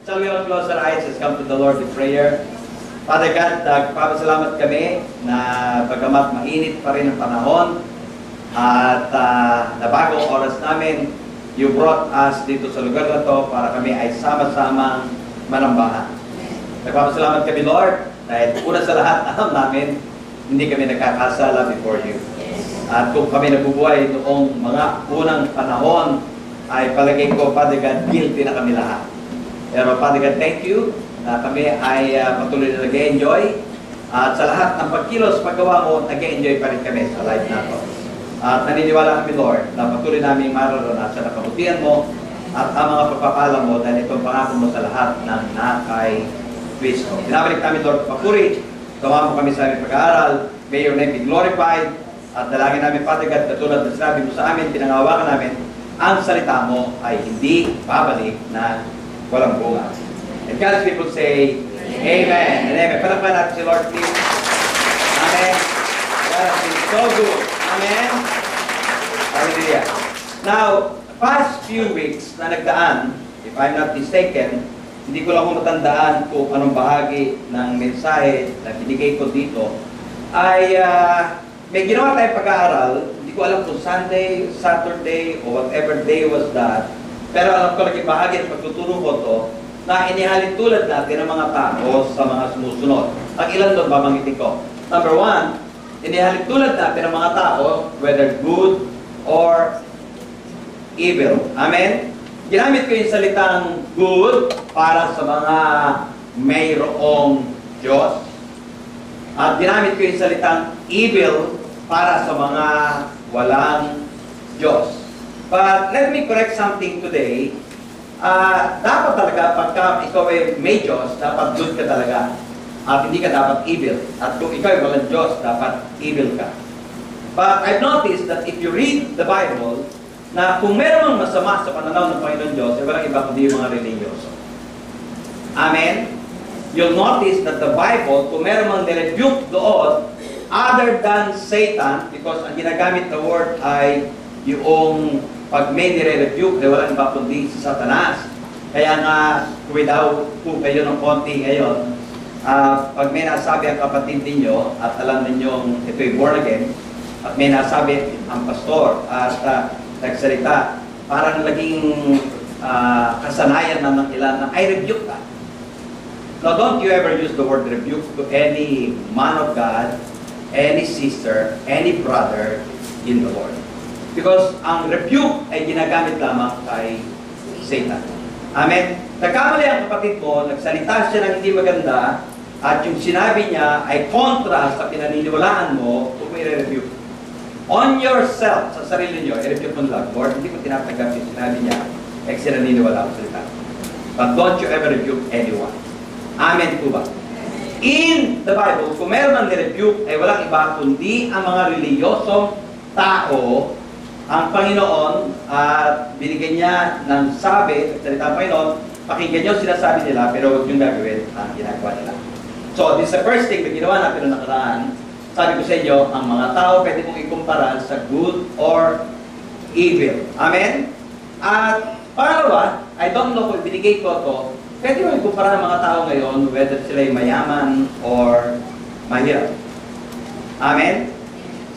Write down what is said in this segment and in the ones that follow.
Shall we all close our eyes as come to the Lord in prayer? Father God, nagpapasalamat kami na bagamat mainit pa rin ang panahon at na bagong oras namin, you brought us dito sa lugar na to para kami ay sama-samang manambahan. Nagpapasalamat kami, Lord, dahil una sa lahat, alam namin, hindi kami nagkakasala before you. At kung kami nabubuhay noong mga unang panahon, ay palagay ko, Father God, guilty na kami lahat. Pero Father God, thank you na kami ay patuloy na nag-enjoy. At sa lahat ng pagkilos, paggawa mo, nag-enjoy pa rin kami sa life na to. At naniniwala kami, Lord, na patuloy namin mararanasan na kabutihan mo at ang mga pagpapala mo dahil itong pangako mo sa lahat ng nakay Kristo. Binabalik namin, Lord, papuri. Gawa mo kami sa aming pag-aaral. May your name be glorified. At dalangin namin, Father God, katulad na sinabi mo sa amin, pinangawakan namin, ang salita mo ay hindi babalik na walang bunga. And God's people say, Amen. And Amen. Palakpan natin si Lord, please. Amen. God has been so good. Amen. Hallelujah. Now, past few weeks na nagdaan, if I'm not mistaken, hindi ko lang matandaan kung anong bahagi ng mensahe na binigay ko dito, ay may ginawa tayong pag-aaral. Hindi ko alam kung Sunday, Saturday, or whatever day was that. Pero alam ko lagi bahagi ng pagtuturo ko to na inihalin tulad natin ng mga tao sa mga sumusunod. Ang ilan doon babangitin ko. Number one, inihalin tulad natin ng mga tao, whether good or evil. Amen? Ginamit ko yung salitang good para sa mga mayroong Diyos. At ginamit ko yung salitang evil para sa mga walang Diyos. But let me correct something today. Dapat talaga, pagka ikaw ay may Diyos, dapat good ka talaga. At hindi ka dapat evil. At kung ikaw ay walang Diyos, dapat evil ka. But I've noticed that if you read the Bible, na kung meron masama sa pananaw ng Panginoon Diyos, ay walang iba kundi yung mga religyoso. Amen? You'll notice that the Bible, kung meron mang nirebuke doon, other than Satan, because ang ginagamit na word ay yung pag may nire-rebuke, ay walang iba kundi si Satanas. Kaya nga, without po kayo ng konti ngayon, pag may nasabi ang kapatid ninyo, at alam ninyong ito'y born again, at may nasabi ang pastor, at nagsalita, parang naging kasanayan na ng ilan na, I rebuke ka. Now, don't you ever use the word rebuke to any man of God, any sister, any brother in the Lord. Because ang rebuke ay ginagamit lamang kay Satan. Amen? Nagkamali ang kapatid mo, nagsalita siya ng hindi maganda, at yung sinabi niya ay kontra sa pinaniniwalaan mo, kung may rebuke. On yourself, sa sarili niyo, i-rebuke mo lang, Lord, hindi ko tinatanggap yung sinabi niya, ay sinaniniwala ang salita. But don't you ever rebuke anyone. Amen po ba? In the Bible, kung meron ang nirebuke, ay walang iba kundi ang mga reliyosong tao. Ang Panginoon at binigyan niya ng sabi, salita ng Panginoon, pakinggan niyo sinasabi nila, pero huwag niyong gagawin ang ginagawa nila. So, this is the first thing na ginawa natin noong nakaraan. Sabi ko sa inyo, ang mga tao pwede mong ikumpara sa good or evil. Amen? At pangalawa, I don't know kung binigay ko ito, pwede mo ikumpara ng mga tao ngayon, whether sila'y mayaman or mahirap. Amen?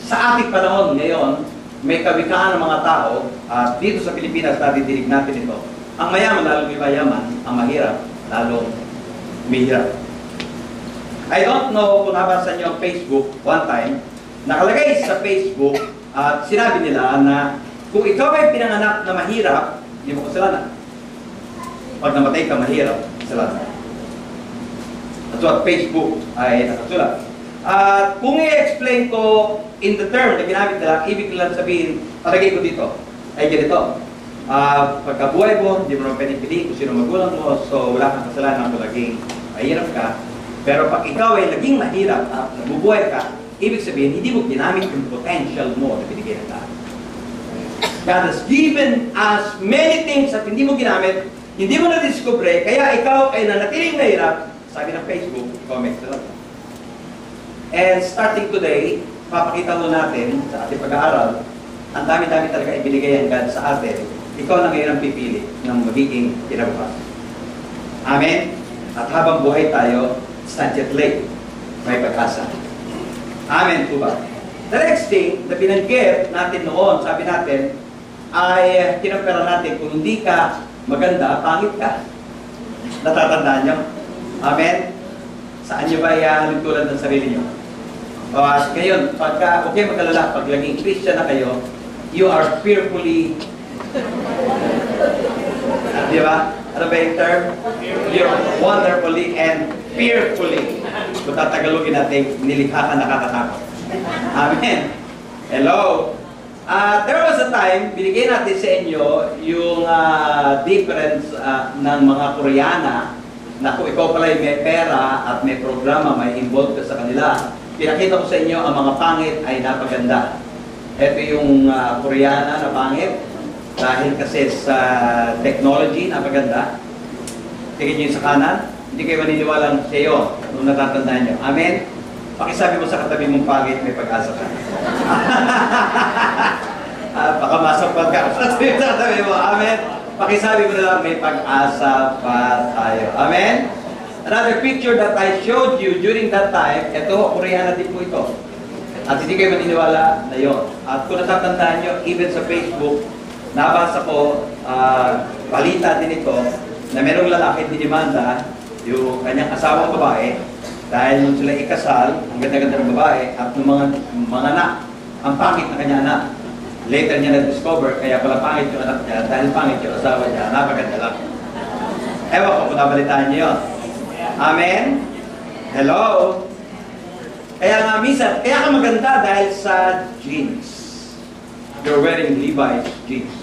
Sa ating panahon ngayon, may kawikaan ng mga tao, at dito sa Pilipinas, nadidinig natin ito. Ang mayaman, lalong may mayaman. Ang mahirap, lalong mahirap. I don't know kung nabasa niyo ang Facebook one time, nakalagay sa Facebook, at sinabi nila na kung ikaw ay pinanganak na mahirap, hindi mo kasalanan. Pag namatay ka, mahirap, kasalanan. At so at Facebook ay nakasulat. At kung i-explain ko in the term na ginamit nila, ibig lang sabihin, palagay ko dito, ay ganito. Pagkabuhay mo, hindi mo naman pwedeng piliin kung sino magulang mo, so wala kang kasalanan kung laging mahirap ka. Pero pag ikaw ay laging mahirap at nabubuhay ka, ibig sabihin, hindi mo ginamit yung potential mo na binigay ng God. God has given us many things at hindi mo ginamit, hindi mo na-discover, kaya ikaw ay nanatiling mahirap, sabi ng Facebook, ikaw may kasalanan. And starting today, papakita mo natin sa ating pag-aaral, ang dami-dami talaga ibinigay ang God sa atin. Ikaw na ngayon ang pipili ng magiging kinabukasan. Amen? At habang buhay tayo, it's not yet late. May pag-asa. Amen po ba? The next thing na binanggit natin noon, sabi natin, ay kinampera natin, kung hindi ka maganda, pangit ka. Natatandaan nyo? Amen? Saan nyo ba ihahalin tulad ng sarili nyo? Ngayon, pagka, okay mag-alala, pag laging Christian na kayo, you are fearfully, di ba? Ano ba yung term? You're wonderfully and fearfully. Kung tatagalogin natin, nilikha ka nakakatakot. Amen. Hello. There was a time, binigay natin sa inyo yung difference ng mga Koreana na kung ikaw pala may pera at may programa, may involved ka sa kanila. Pinakita ko sa inyo ang mga pangit ay napaganda. Ito yung Koreana na pangit dahil kasi sa technology napaganda. Tingin nyo yung sa kanan, hindi kayo maniniwalang sa iyo nung natatandaan nyo. Amen? Pakisabi mo sa katabi mong pangit, may pag-asa ka. Baka masapag ka. Sabi sa katabi mo, amen? Pakisabi mo na lang, may pag-asa pa tayo. Amen? Another picture that I showed you during that time, ito, Koreana din po ito. At hindi kayo maniniwala na yun. At kung natatandaan nyo, even sa Facebook, nabasa ko, balita din ito, na merong lalaki dinimanda yung kanyang asawang babae dahil nung sila ikasal, ang ganda-ganda ng babae, at ng mga anak, ang pangit na kanya anak. Later niya na-discover, kaya pala pangit yung anak niya, dahil pangit yung asawa niya, napaganda lang. Ewan ko kung nabalitaan niyo yun. Amen? Hello? Kaya nga minsan, kaya ka maganda dahil sa jeans. You're wearing Levi's jeans.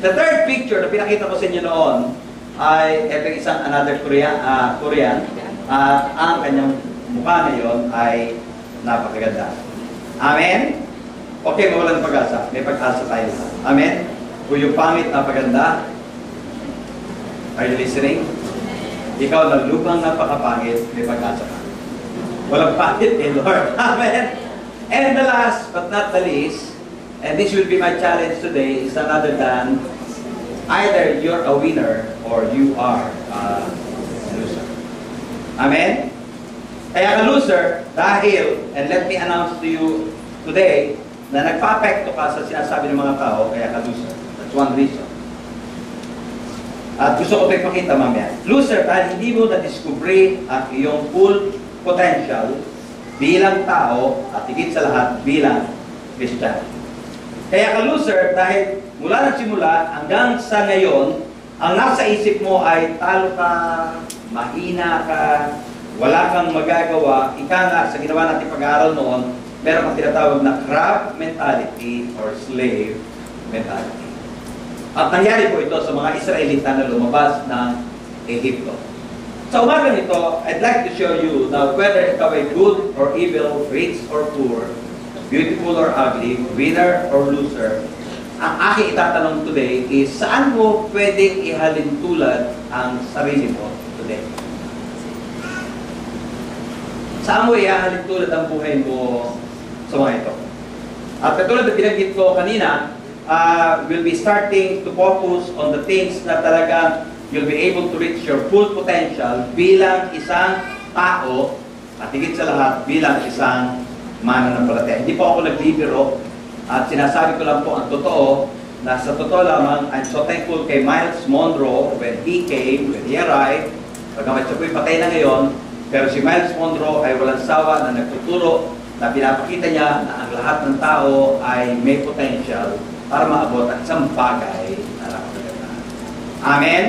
The third picture na pinakita ko sa inyo noon ay ito isang another Korean. Ang kanyang mukha ngayon ay napakaganda. Amen? Okay, mawalan ng pag-asa. May pag-asa tayo. Amen? Kung yung pangit napaganda, are you listening? Ikaw na lubang napakapangit, may pag-asa ka. Walang pangit eh, Lord. Amen? And the last but not the least, and this will be my challenge today, is none other than either you're a winner or you are a loser. Amen? Kaya ka loser dahil, and let me announce to you today, na nagpa-apekto ka sa sinasabi ng mga tao, kaya ka loser. That's one reason. At gusto ko ito ipakita mamaya. Loser dahil hindi mo na-discovery ang iyong full potential bilang tao at higit sa lahat bilang Christian. Kaya ka loser dahil mula ng simula hanggang sa ngayon, ang nasa isip mo ay talo ka, mahina ka, wala kang magagawa. Ika nga, sa ginawa natin pag-aaral noon, meron kang tinatawag na crab mentality or slave mentality. At nangyari po ito sa mga Israelita na lumabas ng Ehipto. Sa umaga nito, I'd like to show you na whether ikaw ay good or evil, rich or poor, beautiful or ugly, winner or loser, ang aking itatanong today is saan mo pwedeng ihalin tulad ang sarili mo today? Saan mo ihalin tulad ang buhay mo sa mga ito? At katulad na pinanggit ko kanina, we'll be starting to focus on the things na talaga you'll be able to reach your full potential bilang isang tao at higit sa lahat bilang isang mananampalataya. Hindi po ako naglibiro at sinasabi ko lang po ang totoo na sa totoo lamang, I'm so thankful kay Miles Monroe when he came, when he arrived. Pagkamat siya po'y patay na ngayon, pero si Miles Monroe ay walang sawa na nagtuturo na pinapakita niya na ang lahat ng tao ay may potential para maabot ang isang bagay na nakapaganda. Amen?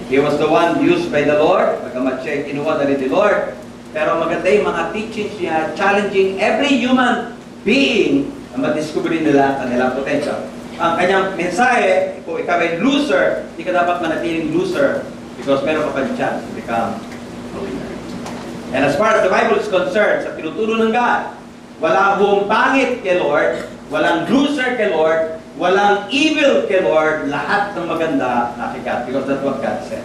He was the one used by the Lord, pagkamat siya kinuha na rin ni Lord. Pero maganda yung mga teachings niya, challenging every human being na madiscover nila kanilang potential. Ang kanyang mensahe, kung ikaw ay loser, hindi ka dapat manatiling loser because meron ka pa chance to become a winner. And as far as the Bible is concerned, sa tinuturo ng God, wala hong pangit kay Lord, walang loser kay Lord, walang evil kay Lord, lahat ng maganda na kay God, because that's what God said.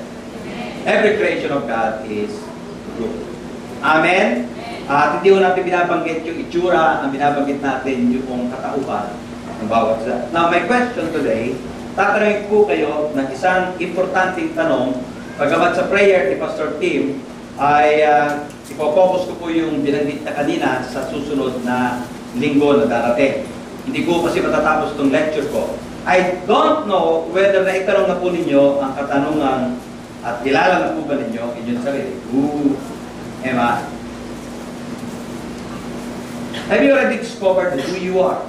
Every creation of God is good. Amen? At hindi ko natin binabanggit yung itsura, ang binabanggit natin yung katauhan ng bawat isa. Now, my question today tatanungin po kayo ng isang importanteng tanong. Pagkamat sa prayer ni Pastor Tim, ay ipopokus ko po yung binanggit na kanina sa susunod na linggo na darating. Hindi ko kasi matatapos itong lecture ko. I don't know whether naitanong na po ninyo ang katanungan at kilala na po ba ninyo inyong sarili. Emma, have you already discovered who you are?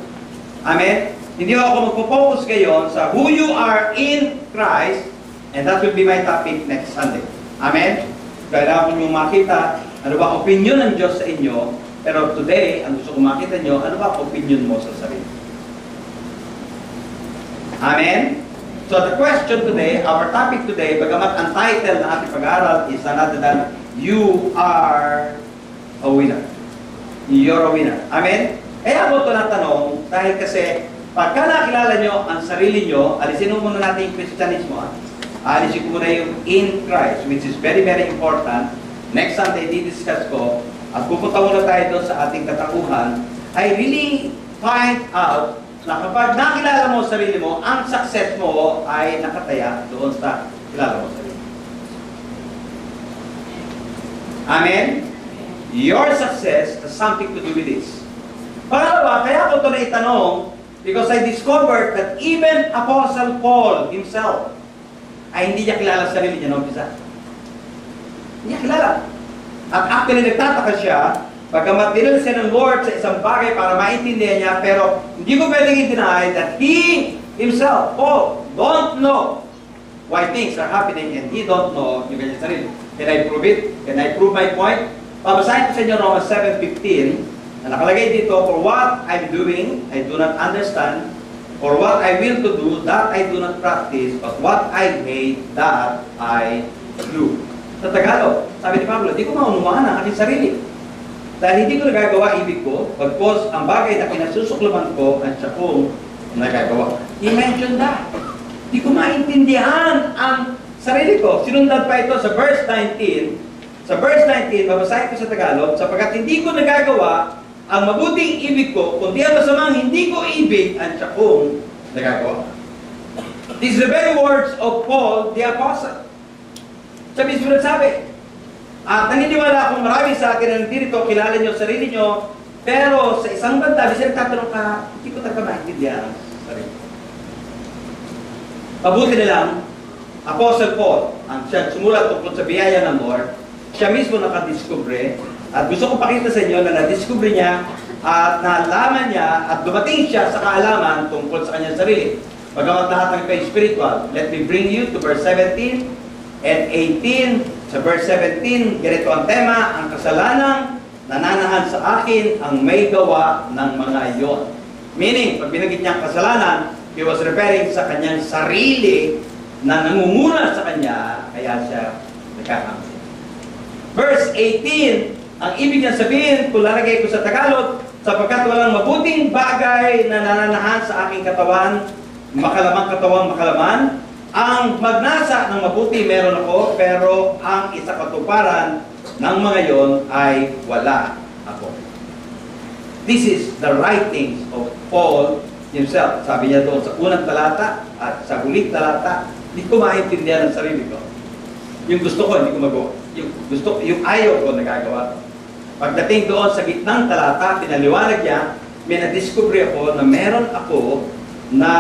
Amen? Hindi ako magpo-focus ngayon sa who you are in Christ, and that will be my topic next Sunday. Amen? Kailangan ko nyo makita ano ba opinion ng Diyos sa inyo, pero today, ang gusto ko makita nyo, ano ba opinion mo sa sarili? Amen? So the question today, our topic today, bagamat ang title ng ating pag-aaral is none other than You Are a Winner. You're a winner. Amen? Kaya ako ito natanong, dahil kasi pagka nakilala nyo ang sarili nyo, alisin mo muna natin yung Christianismo. Alisin ko muna yung in Christ, which is very, very important. Next Sunday, di-discuss ko, at pupunta muna tayo doon sa ating katauhan, I really find out na kapag nakilala mo sarili mo, ang success mo ay nakataya doon sa kilala mo sarili. Amen? Your success has something to do with this. Pangalawa, kaya ako ito na itanong, because I discovered that even Apostle Paul himself, ay hindi niya kilala sarili niya noong umpisa. Hindi niya kilala. At actually, nagtataka siya, pagkamat dinala siya ng Lord sa isang bagay para maintindihan niya, pero hindi ko pwedeng i-deny that he himself, Paul, don't know why things are happening and he don't know yung kanyang sarili. Can I prove it? Can I prove my point? Pabasahin ko sa inyo Romans 7:15 na nakalagay dito, for what I'm doing, I do not understand. For what I will to do, that I do not practice. But what I hate, that I do. Sa Tagalog, sabi ni Pablo, di ko maunumahan ang aking sarili. Dahil hindi ko nagagawa ibig ko, pagkos ang bagay na kinasusuklaman ko ang siya kong nagagawa. I-mention that. Di ko maintindihan ang sarili ko. Sinundan pa ito sa verse 19. Sa verse 19, babasahin ko sa Tagalog, sapagkat hindi ko nagagawa ang mabuting ibig ko, kundi ang masamang hindi ko ibig ang siya kong nagagawa. These are the very words of Paul the Apostle. Siya mismo nagsabi, at naniniwala akong marami sa akin na nandito, kilala nyo sarili nyo, pero sa isang banda, bisa nagtatanong ka, hindi ko talaga maintindihan ang sarili. Mabuti na lang, Apostle Paul, ang siya sumulat tungkol sa biyaya ng Lord, siya mismo nakadiskubre, at gusto ko pakita sa inyo na nadiskubre niya at nalaman niya at dumating siya sa kaalaman tungkol sa kanyang sarili. Pagkamat lahat ng ito ay spiritual. Let me bring you to verse 17 and 18. Sa verse 17, ganito ang tema, ang kasalanang nananahan sa akin ang may gawa ng mga iyon. Meaning, pag binanggit niya ang kasalanan, he was referring sa kanyang sarili na nangunguna sa kanya, kaya siya nagkakamali. Verse 18, ang ibig niya sabihin, kung lalagay ko sa Tagalog, sapagkat walang mabuting bagay na nananahan sa aking katawan, makalamang katawang makalaman, ang magnasa ng mabuti meron ako, pero ang isa katuparan ng mga yon ay wala ako. This is the writings of Paul himself. Sabi niya doon sa unang talata at sa huling talata, hindi ko maintindihan ang sarili ko. Yung gusto ko, hindi ko magawa. Yung ayaw ko, nagagawa ko. Pagdating doon sa gitnang talata, pinaliwanag niya, may na-discover ako na meron ako na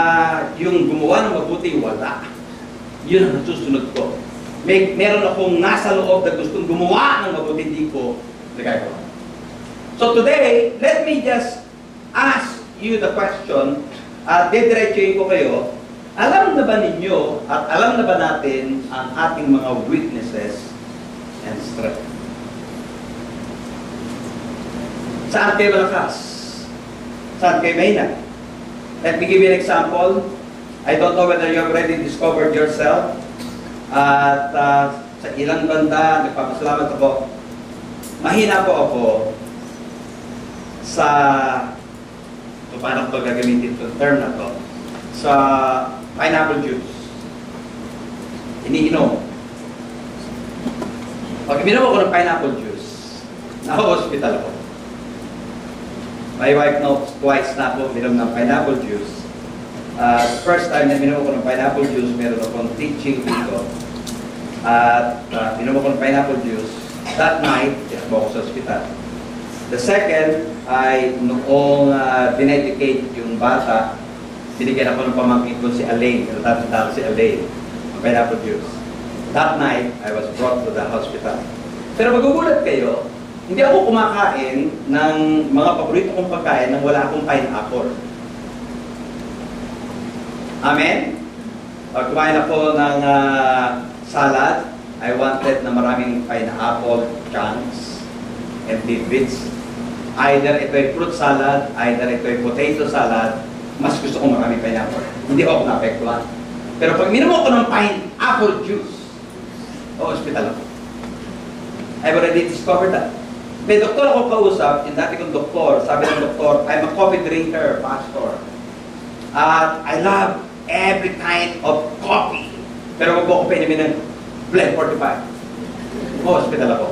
yung gumawa ng mabuti, wala. Yun ang nasusunod ko. Meron akong nasa loob na gustong gumawa ng mabuti, hindi ko nagagawa. So today, let me just ask you the question at didiretsuhin ko kayo. Alam na ba ninyo at alam na ba natin ang ating mga weaknesses and strength? Saan kayo malakas? Saan kayo mahina? Let me give you an example. I don't know whether you have already discovered yourself. At sa ilang banda, nagpapasalamat ako. Mahina po ako sa, paano ko gagamitin itong term na to, sa pineapple juice. Iniinom. Pag ininom ako ng pineapple juice, naka-hospital ako. My wife knows twice na ako uminom ng pineapple juice. First time na minom ko ng pineapple juice, meron akong teaching dito. At minom ko ng pineapple juice. That night, tinakbo ako sa ospital. The second ay noong dinedicate yung bata, binigyan ako ng pamangkin ko si Alain. Natatanda ko si Alain, ng pineapple juice. That night, I was brought to the hospital. Pero magugulat kayo, hindi ako kumakain ng mga paborito kong pagkain nang wala akong pineapple. Amen? Pag kumain ako ng salad, I wanted na maraming pineapple chunks and tidbits. Either ito ay fruit salad, either ito ay potato salad, mas gusto ko maraming pineapple. Hindi ako naapektuhan. Pero pag minom ako ng pineapple juice, hospital ako. I've already discovered that. May doktor ako kausap, yung dati kong doktor, sabi ng doktor, I'm a coffee drinker, pastor. I love every kind of coffee. Pero wag ko painumin ng Blend 45. Hospital ako.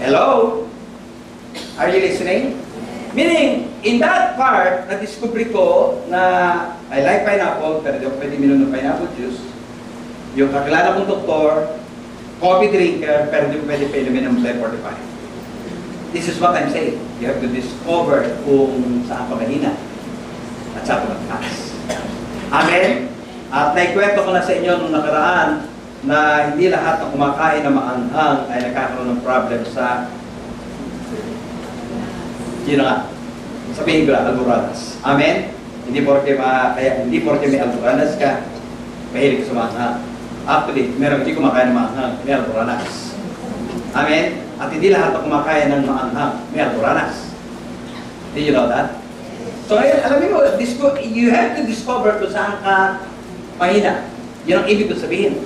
Hello? Are you listening? Meaning, in that part, na-discover ko na I like pineapple, pero di ako pwede minom ng pineapple juice. Yung kakilala kong doktor, coffee drinker, pero di ako pwede painumin ng Blend 45. This is what I'm saying. You have to discover kung saan ka mahina at saan ka magtaas. Amen? At naikwento ko na sa inyo nung nakaraan na hindi lahat ng kumakain na maanghang ay nagkakaroon ng problem sa yun nga, sabihin ko na, alboranas. Amen? Hindi porke may alboranas ka, mahilig ka sa maanghang. Actually, meron hindi kumakain ng maanghang, may alboranas. Amen? At hindi lahat ng kumakain ng maanghang, may alboranas. Did you know that? So, alam mo, you have to discover kung saan ka mahina. Yun ang ibig ko sabihin.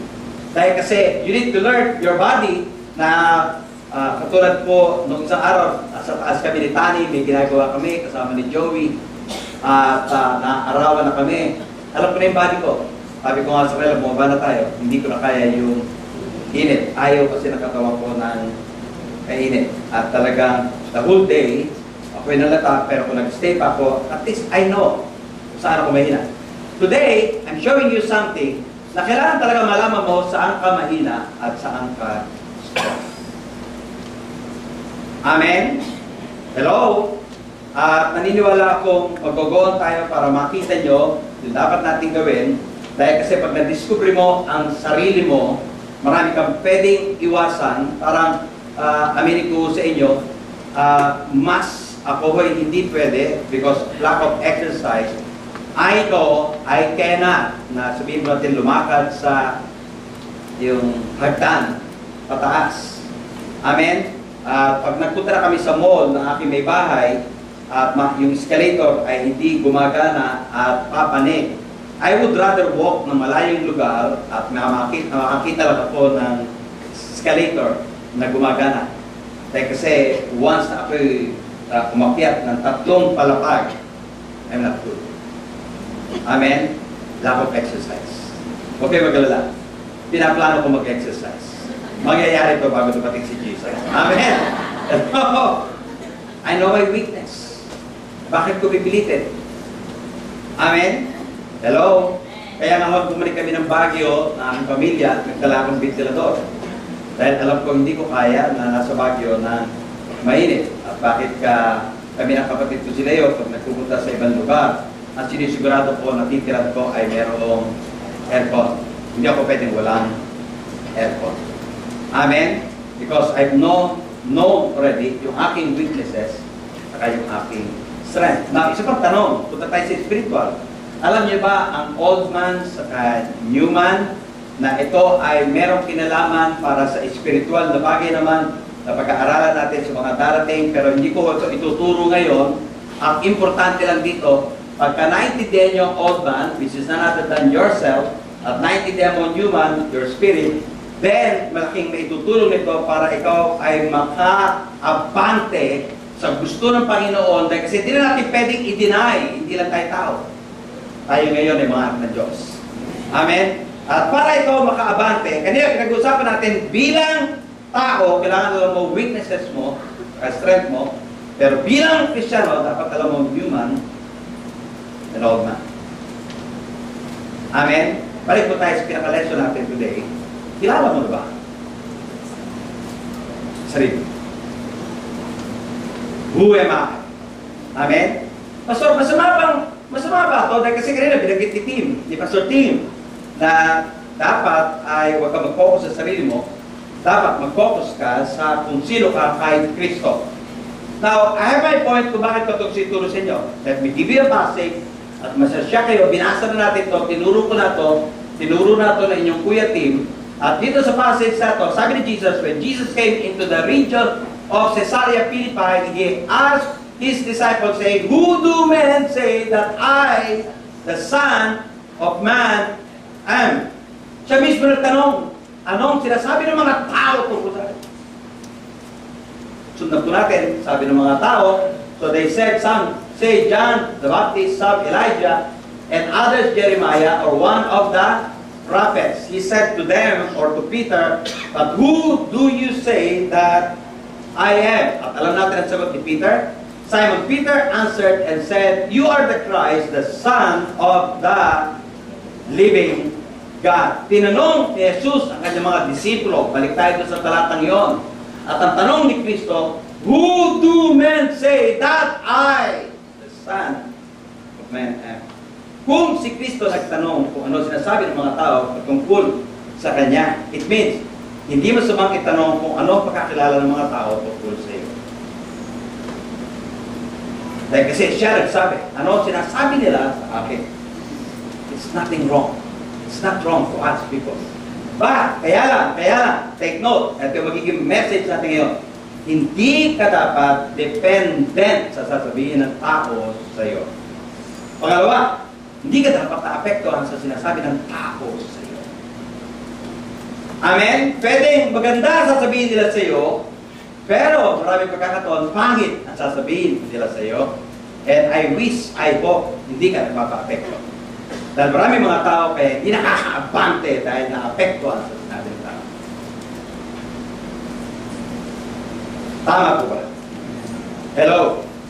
Dahil kasi, you need to learn your body na katulad po, nung isang araw, sa taas kami ni Tani, may ginagawa kami kasama ni Joey, at naarawan na kami. Alam ko na yung body ko. Sabi ko nga sa kanila, bumaba na tayo. Hindi ko na kaya yung init. Ayaw kasi nakatawa ko ng kainit. At talagang the whole day, ako'y nalata, pero kung nag-stay pa ako, at least I know kung saan ako mahina. Today, I'm showing you something na kailangan talaga malaman mo saan ka mahina at saan ka strong. Amen? Hello? At naniniwala akong mag-go-on tayo para makita nyo yung dapat natin gawin. Dahil kasi pag na-discover mo ang sarili mo, marami kang pwedeng iwasan. Parang aminin ko sa inyo, mas ako hindi pwede because lack of exercise. I know I cannot na sabihin mo natin lumakad sa yung hagdan, pataas. Amen? Pag nagpunta na kami sa mall ng aking may bahay at yung escalator ay hindi gumagana at papanik, I would rather walk ng malayong lugar at makakita lang ako ng escalator na gumagana. Dahil kasi once na ako'y umakyat ng 3 palapag, I'm not good. Amen? Lack of exercise. Okay, mag-alala. Pinaplano ko mag-exercise. Mangyayari ito bago dumating si Jesus. Amen? I know my weakness. Bakit ko pipilitin? Amen? Hello? Kaya nga bumalik kami ng Baguio na aming pamilya, nagdala akong ventilador. Dahil alam ko hindi ko kaya na nasa Baguio na mainit. At bakit kami ng kapatid ko si Leo pag nagpupunta sa ibang lugar, at sinisigurado ko na titiran ko ay merong aircon. Hindi ako pwedeng walang aircon. Amen? Because I've known already yung aking weaknesses at yung aking strength. Now, isa pang tanong, punta tayo sa spiritual. Alam niyo ba ang old man sa new man na ito ay merong kinalaman para sa spiritual na bagay naman na pag-aaralan natin sa mga darating, pero hindi ko ito ituturo ngayon. Ang importante lang dito, pagka naintindihan niyo ang old man, which is none other than yourself, at naintindihan mo new man, your spirit, then malaking maitutulong nito para ikaw ay maka-abante sa gusto ng Panginoon. Dahil kasi hindi na natin pwedeng i-deny, hindi lang tayo tao. Tayo ngayon ay mga anak ng Diyos. Amen? At para ikaw maka-abante, kanina pinag-usapan natin bilang tao, kailangan alam mo weaknesses mo, strength mo, pero bilang Kristiyano, dapat alam mo human, an old man. Amen? Balik po tayo sa pinaka-lesson natin today. Kilala mo na ba? Sarili. Who am I? Amen? Pastor, masama ba ito? Dahil kasi kanina binagit ni Tim, ni Pastor Tim, na dapat ay huwag ka mag-focus sa sarili mo, dapat mag-focus ka sa kung sino ka kay Kristo. Now, I have my point kung bakit ko itong situro sa inyo. Let me give you a passage at masasya kayo, binasa na natin ito, tinuro ko na ito, tinuro na ito na inyong Kuya Tim. At dito sa passage na ito, sabi ni Jesus, when Jesus came into the region of Caesarea Philippi, he asked his disciples saying, who do men say that I, the Son of Man, am? Siya mismo nagtanong, anong sinasabi ng mga tao tungkol sa akin? Sundan po natin, sabi ng mga tao, so they said, some say John the Baptist, some Elijah, and others Jeremiah, or one of the prophets. He said to them, or to Peter, but who do you say that I am? At alam natin ang sagot ni Peter. Simon Peter answered and said, you are the Christ, the Son of the living God. Tinanong ni Jesus ang kanyang mga disipulo. Balik tayo sa talatang yon. At ang tanong ni Kristo, who do men say that I, the Son of Man, am? Kung si Kristo nagtanong kung ano sinasabi ng mga tao patungkol sa Kanya, it means, hindi mo samang itanong kung ano pagkakilala ng mga tao tungkol sa iyo. Dahil kasi siya nagsabi, ano sinasabi nila sa akin? It's nothing wrong. It's not wrong to ask people. But, kaya lang, take note, ito yung magiging message natin ngayon. Hindi ka dapat dependent sa sasabihin ng tao sa iyo. Pangalawa, hindi ka dapat naapektuhan sa sinasabi ng tao sa iyo. Amen? Pwedeng maganda sasabihin nila sa iyo, pero maraming pagkakataon, pangit ang sasabihin nila sa iyo. And I wish, I hope, hindi ka nagpapa-apekto. Dahil maraming mga tao kaya hindi nakaka-abante dahil na-apektuhan sa sinabi ng tao. Tama po ba? Hello?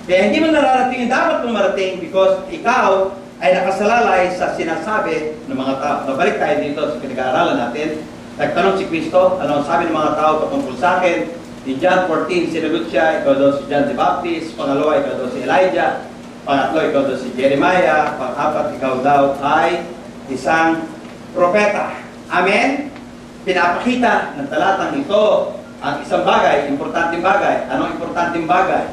Kaya hindi mo nararating yung dapat mong marating because ikaw ay nakasalalay sa sinasabi ng mga tao. Nabalik tayo dito sa pinag-aaralan natin. Nagtanong si Kristo, ano ang sabi ng mga tao patungkol sa akin. In John 14, sinagot siya, ikaw daw si John the Baptist. Pangalawa, ikaw daw si Elijah. Pangatlo, ikaw daw si Jeremiah. Pang-apat, ikaw daw ay isang propeta. Amen? Pinapakita ng talatang ito ang isang bagay, importanteng bagay. Anong importanteng bagay?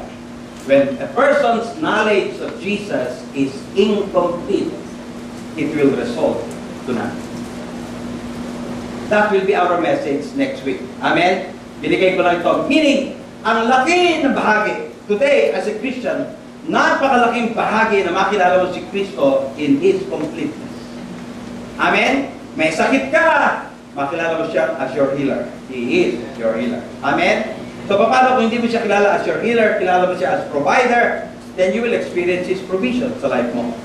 When a person's knowledge of Jesus is incomplete, it will result to nothing. That will be our message next week. Amen? Binigay ko lang ito. Meaning, ang laki ng bahagi. Today, as a Christian, napakalaking bahagi na makilala mo si Kristo in His completeness. Amen? May sakit ka, makilala mo siya as your healer. He is your healer. Amen? So, paano kung hindi mo siya kilala as your healer, kilala mo siya as provider, then you will experience His provision sa life mo.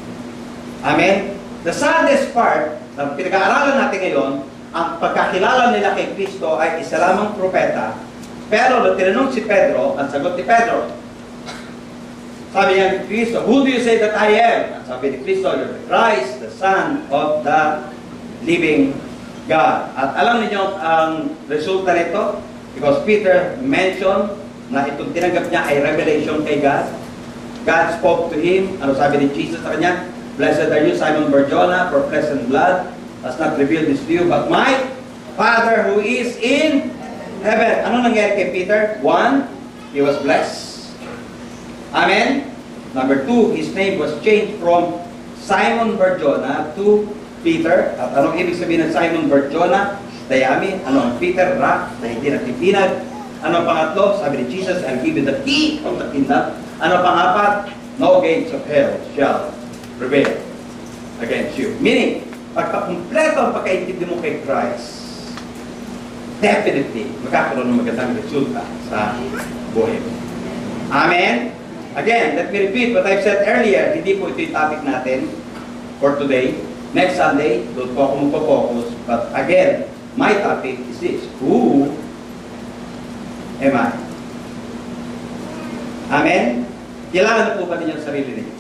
Amen? The saddest part, na pinag-aaralan natin ngayon, ang pagkakilala nila kay Kristo ay isa lamang propeta. Pero nung tinanong si Pedro, ang sagot ni Pedro, sabi niya ni Kristo, who do you say that I am? Ang sabi ni Kristo, you're the Christ, the Son of the living God. At alam niyo ang resulta nito? Because Peter mentioned na itong tinanggap niya ay revelation kay God. God spoke to him. Ano sabi ni Jesus sa kanya? Blessed are you, Simon Barjona, for flesh and blood has not revealed this to you, but my Father who is in heaven. Ano nangyari kay Peter? One, he was blessed. Amen? Number two, his name was changed from Simon Barjona to Peter. At anong ibig sabihin ng Simon Barjona? Dayami. Ano ang Peter? Rock na hindi natitinag. Ano ang pangatlo? Sabi ni Jesus, I'll give you the key of the kingdom. Ano ang pangapat? No gates of hell shall prevail against you. Meaning, pagkakumpleto ang pagkaintindi mo kay Christ, definitely, magkakaroon ng magandang resulta sa buhay mo. Amen? Again, let me repeat what I've said earlier. Hindi po ito yung topic natin for today. Next Sunday, doon po ako magpo-focus. But again, my topic is this. Who am I? Amen? Kailangan na po ba ninyo ang sarili ninyo?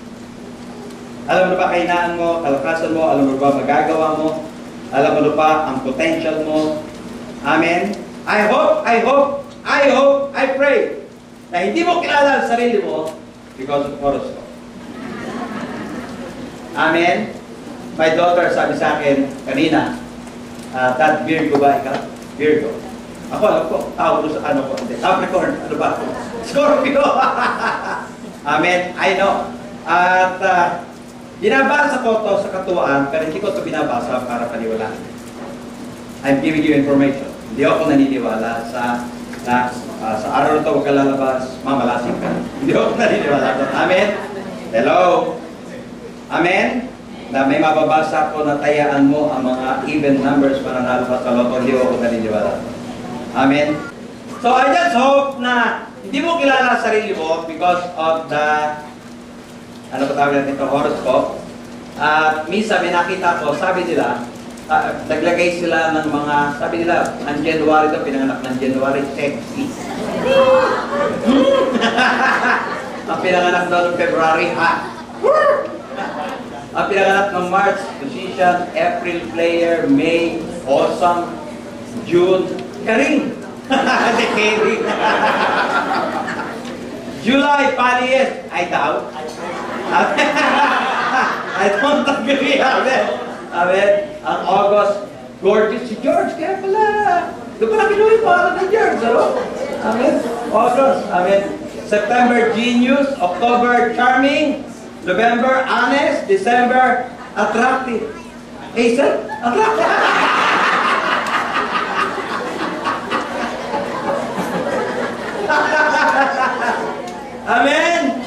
Alam mo na ba kahinaan mo, kalakasan mo, alam mo ba magagawa mo, alam mo na ba ang potential mo. Amen? I pray na hindi mo kilala ang sarili mo because of horoscope. Amen? My daughter sabi sa akin kanina, that Virgo ba ikaw? Virgo. Ako, tawag ko sa ano ko. Capricorn, ano ba? Scorpio! Amen? I know. At binabasa ko to sa katuwaan, pero hindi ko ito binabasa para paniwalaan. I'm giving you information. Hindi ako naniniwala sa araw na ito, huwag ka lalabas, mamalasing ka. Hindi ako naniniwala doon. Amen? Hello? Amen? Na may mababasa ko na tayaan mo ang mga even numbers para nalabas sa loto. Hindi ako naniniwala doon. Amen? So I just hope na hindi mo kilala ang sarili mo because of the ano ba tawag natin ito? Horoscope. At minsan, may nakita ko, sabi nila, naglagay sila ng mga, sabi nila, ang January ito, pinanganak ng January, sexy. Ang pinanganak daw ng February, hot. Ang pinanganak ng March, musician, April, player, May, awesome, June, karing. Karing. July, palies, I doubt. I don't agree. Amen. Ang August, gorgeous si George. Kaya pala, doon pala kinuhin mo ako ng George. Ano? Amen. August. Amen. September, genius. October, charming. November, honest. December, attractive. Hazel, attractive. Amen.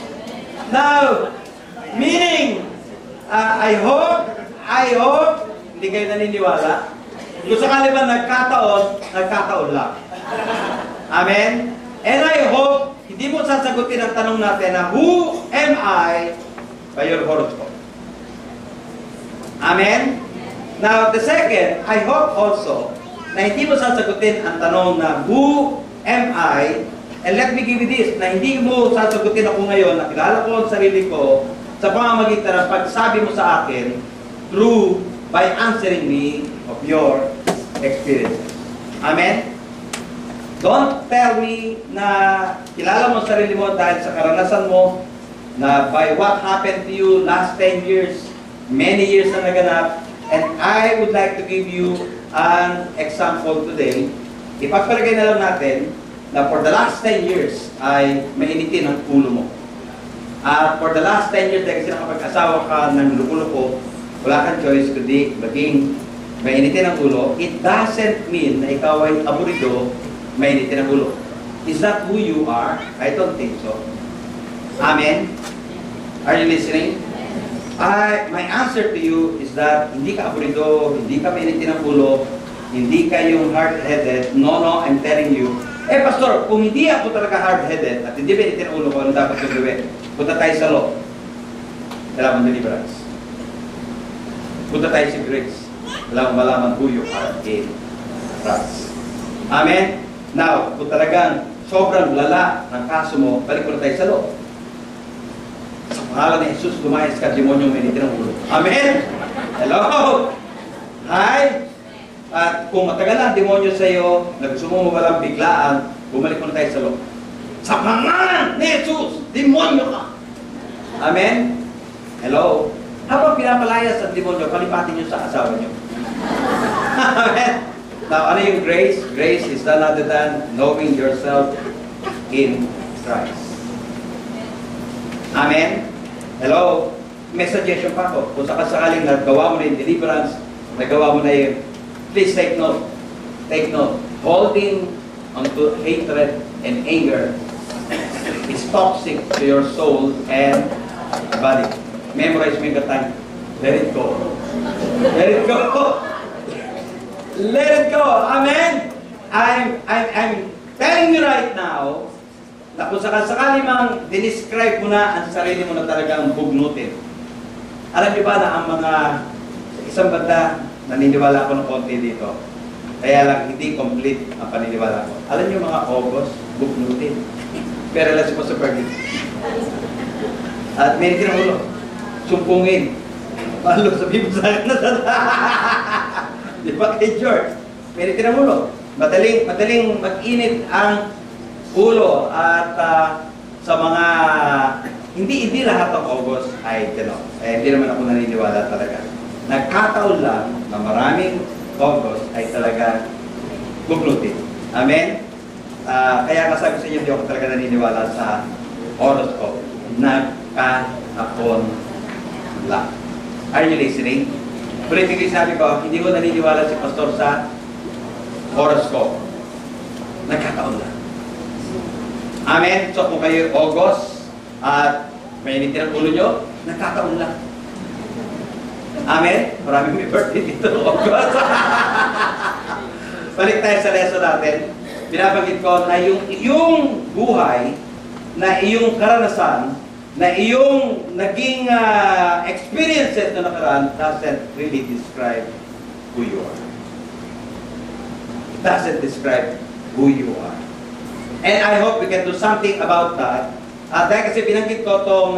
Now, meaning, I hope, hindi kayo naniniwala. Kung sakali ba nagkataon lang. Amen? And I hope, hindi mo sasagutin ang tanong natin na, who am I by your horoscope? Amen? Now, the second, I hope also, na hindi mo sasagutin ang tanong na, who am I? And let me give you this, na hindi mo sasagutin ako ngayon, na kilala ko ang sarili ko, sa pamamagitan ng pagsabi mo sa akin, by answering me of your experiences. Amen? Don't tell me na kilala mo ang sarili mo dahil sa karanasan mo, na by what happened to you last 10 years, many years na naganap, and I would like to give you an example today. Ipagpalagay na lang natin, na for the last 10 years ay mainitin ang ulo mo. At for the last 10 years, dahil kasi nakapag-asawa ka ng luko-luko, wala kang choice kundi maging mainitin ang ulo. It doesn't mean na ikaw ay aburido, mainitin ang ulo. Is that who you are? I don't think so. Amen? Are you listening? My answer to you is that hindi ka aburido, hindi ka mainitin ang ulo, hindi ka yung hard-headed. No, I'm telling you, pastor, kung hindi ako talaga hard-headed at hindi ba itin ulo ko, ano dapat yung gawin? Punta tayo sa law. Kailangan deliverance. Punta tayo sa grace. Kailangan malaman who you are in Christ. Amen? Now, kung talagang sobrang lala ng kaso mo, balik mo na tayo sa law. Sa pangalan ni Jesus, lumayas ka, demonyong may itin ang ulo. Amen? Hello? Hi? At kung matagal ang demonyo sa iyo, na gusto mo walang biglaan, bumalik mo na tayo sa loob. Sa pangalan ni Jesus, demonyo ka! Amen? Hello? Habang pinapalayas ang demonyo, palipatin nyo sa asawa nyo. Amen? Now, ano yung grace? Grace is none other than knowing yourself in Christ. Amen? Hello? May suggestion pa ako. Kung sakasakaling nagawa mo na yung deliverance, nagawa mo na yung please take note. Take note. Holding onto hatred and anger is toxic to your soul and body. Memorize mo yung katang. Let it go. Let it go. Let it go. Amen? I'm telling you right now na kung sakasakali mang dinescribe mo na ang sarili mo na talagang bugnutin. Alam niyo ba na ang mga isang banda, naniniwala ko ng konti dito. Kaya lang hindi complete ang paniniwala ko. Alam niyo mga August, bugnutin. Pero lang si Pastor Fergie. At may tinangulo. sumpungin. Paano sabihin mo sa akin na di ba kay George? Pinitin ang ulo. Madaling mag-init ang ulo at sa mga hindi lahat ng August ay hindi naman ako naniniwala talaga. Nagkataon lang na maraming August ay talaga bugnutin. Amen? Kaya nasabi sa inyo, hindi ako talaga naniniwala sa horoscope. Nagkataon lang. Are you listening? Politically sabi ko, hindi ko naniniwala si Pastor sa horoscope. Nagkataon lang. Amen? So kung kayo August at may initin ang ulo nyo, nagkataon lang. Amen? Maraming may birthday dito ng August. Balik tayo sa lesson natin. Binabanggit ko na yung buhay, na iyong karanasan, na iyong naging experiences na nakaraan doesn't really describe who you are. It doesn't describe who you are. And I hope we can do something about that. Dahil kasi binanggit ko itong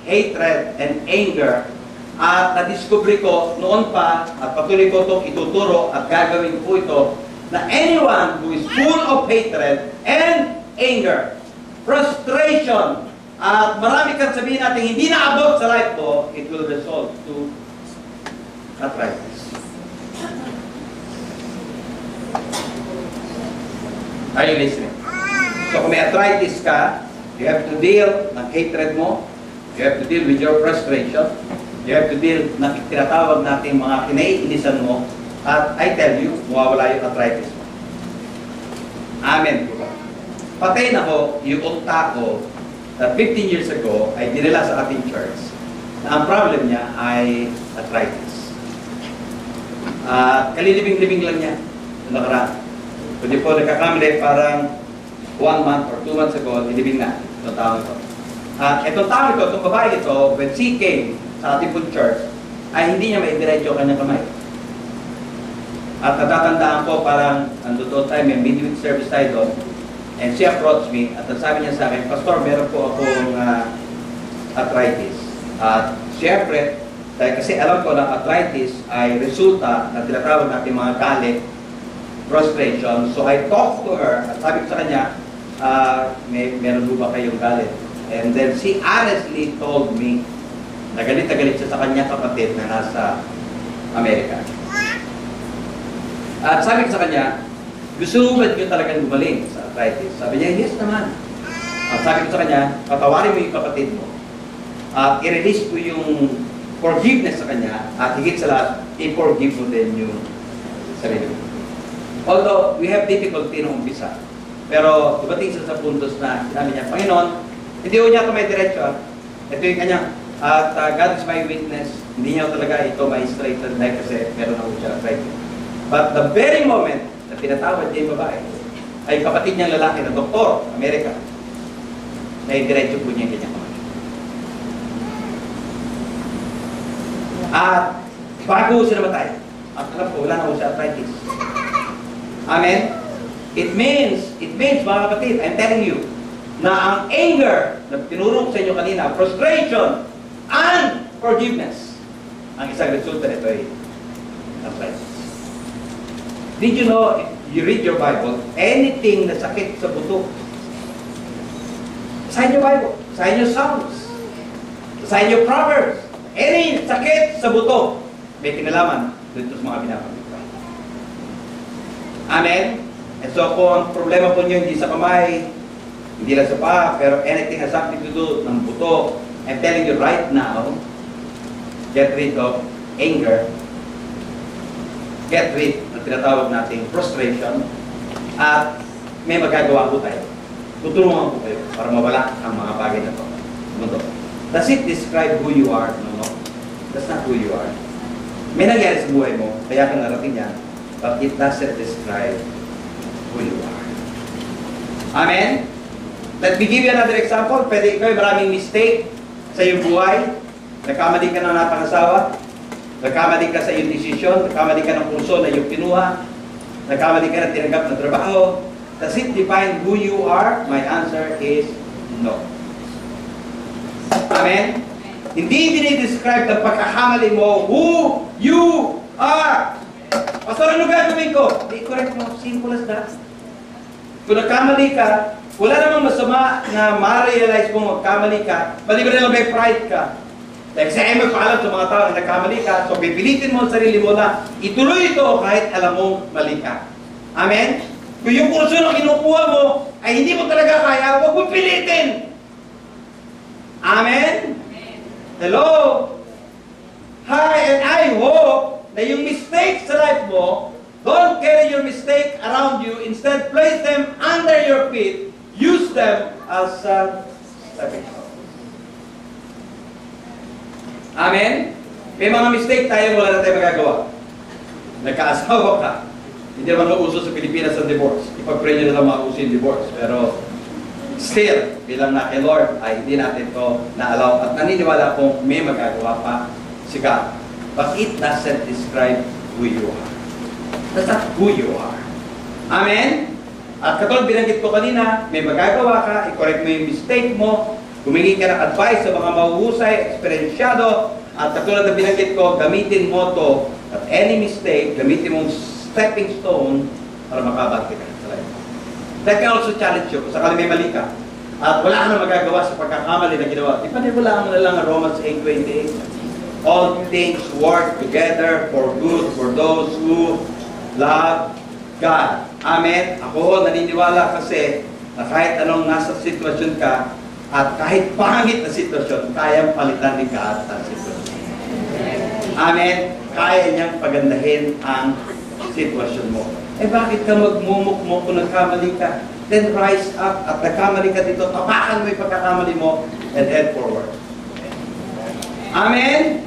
hatred and anger at na-discovery ko noon pa at patuloy ko itong ituturo at gagawin ko ito na anyone who is full of hatred and anger, frustration, at marami kang sabihin natin hindi naabot sa life mo, it will result to arthritis. Are you listening? So kung may arthritis ka, you have to deal ng hatred mo, you have to deal with your frustration, you have to deal ng tinatawag natin mga kinaiinisan mo, at I tell you, mawawala yung arthritis mo. Amen. Patay na ko yung tao that 15 years ago ay dinala sa ating church na ang problem niya ay arthritis. Kalilibing-libing lang niya na nakaraan. Kundi po nagkakamali parang 1 month or 2 months ago, nilibing na itong tao ito. Itong tao ito, itong babae ito, when she came sa ating food church, ay hindi niya maidiretso kanyang kamay. At natatandaan ko parang doon tayo, may midweek service tayo doon. And she approached me at sabi niya sa akin, Pastor, meron po akong arthritis. At syempre, dahil kasi alam ko na arthritis ay resulta na tinatawag natin mga galit, frustration. So I talked to her at sabi ko sa kanya, meron ba kayong galit? And then she honestly told me na galit siya sa kanya kapatid na nasa Amerika. At sabi ko sa kanya, gusto ba niyo talagang gumaling sa arthritis? Sabi niya, yes naman. At sabi ko sa kanya, patawarin mo yung kapatid mo. At i-release ko yung forgiveness sa kanya. At higit sa lahat, i-forgive mo din yung sarili mo. Although, we have difficulty nung umpisa. Pero, dumating siya sa puntos na sinabi niya, Panginoon, hindi ko niya ito may diretso. Ito yung kanya. At God is my witness. Hindi niya talaga ito may straighten dahil kasi meron ako siya arthritis. But the very moment na pinatawad niya yung babae, ay kapatid niyang lalaki na doktor, Amerika, na i-diretso po niya yung kanyang kamay. At bago siya namatay, at alam ko, wala na ako sa arthritis. Amen? It means mga kapatid, I'm telling you, na ang anger na tinuro ko sa inyo kanina, frustration, and forgiveness, ang isang resulta nito ay arthritis. Did you know, if you read your Bible, anything na sakit sa buto, sa inyo Bible, sa inyo Psalms, sa inyo Proverbs, any sakit sa buto, may kinalaman dito sa mga binabanggit. Amen? And so kung ang problema po nyo hindi sa kamay, hindi lang sa paa, pero anything has something to do ng buto, I'm telling you right now, get rid of anger, get rid ng tinatawag nating frustration, at may magagawa po tayo. Tutulungan po kayo para mawala ang mga bagay na ito. Mundo. Does it describe who you are? No. That's not who you are. May nangyari sa buhay mo, kaya ka narating yan, but it doesn't describe who you are. Amen? Let me give you another example. Pwede ikaw maraming mistake sa iyong buhay. Nagkamali ka ng napangasawa. Nagkamali ka sa iyong desisyon. Nagkamali ka ng kurso na iyong kinuha. Nagkamali ka ng tinanggap na trabaho. Does it define who you are? My answer is no. Amen? Hindi dinidescribe ng pagkakamali mo who you are. Pastor, ano gagawin ko? Di correct mo. Simple as that. Kung nagkamali ka, wala namang masama na ma-realize mo magkamali ka, maliban na lang may pride ka. Like sa mo paalam sa mga tao na nagkamali ka, so pipilitin mo ang sarili mo na ituloy ito kahit alam mong mali ka. Amen? Kung yung kurso na kinukuha mo ay hindi mo talaga kaya, huwag mo pilitin. Amen? Hello? Hi, and I hope na yung mistakes sa life mo, don't carry your mistake around you. Instead, place them under your feet. Use them as stepping stone. Amen? May mga mistake tayo, wala na tayo magagawa. Nagkaasawa ka. Hindi naman mauso sa Pilipinas ang divorce. Ipag-pray nyo na lang mauso yung divorce. Pero still, bilang na kay Lord, ay hindi natin to na-allow. At naniniwala kong may magagawa pa si God. But it doesn't describe who you are. That's not who you are. Amen? At katulad binanggit ko kanina, may magagawa ka, i-correct mo yung mistake mo, humingi ka ng advice sa mga mahuhusay, eksperensyado, at katulad na binanggit ko, gamitin mo to at any mistake, gamitin mong stepping stone para makabati ka sa life. That can also challenge you kung sakali may mali ka. At wala ka na magagawa sa pagkakamali na ginawa. Di ba wala mo na lang ang Romans 8:28? All things work together for good for those who love God. Amen? Ako naniniwala kasi na kahit anong nasa sitwasyon ka at kahit pangit na sitwasyon, kayang palitan ni God ang sitwasyon. Amen? Kaya niyang pagandahin ang sitwasyon mo. Eh bakit ka magmumukmok kung nagkamali ka? Then rise up at nagkamali ka dito, tapakan mo yung pagkakamali mo and head forward. Amen?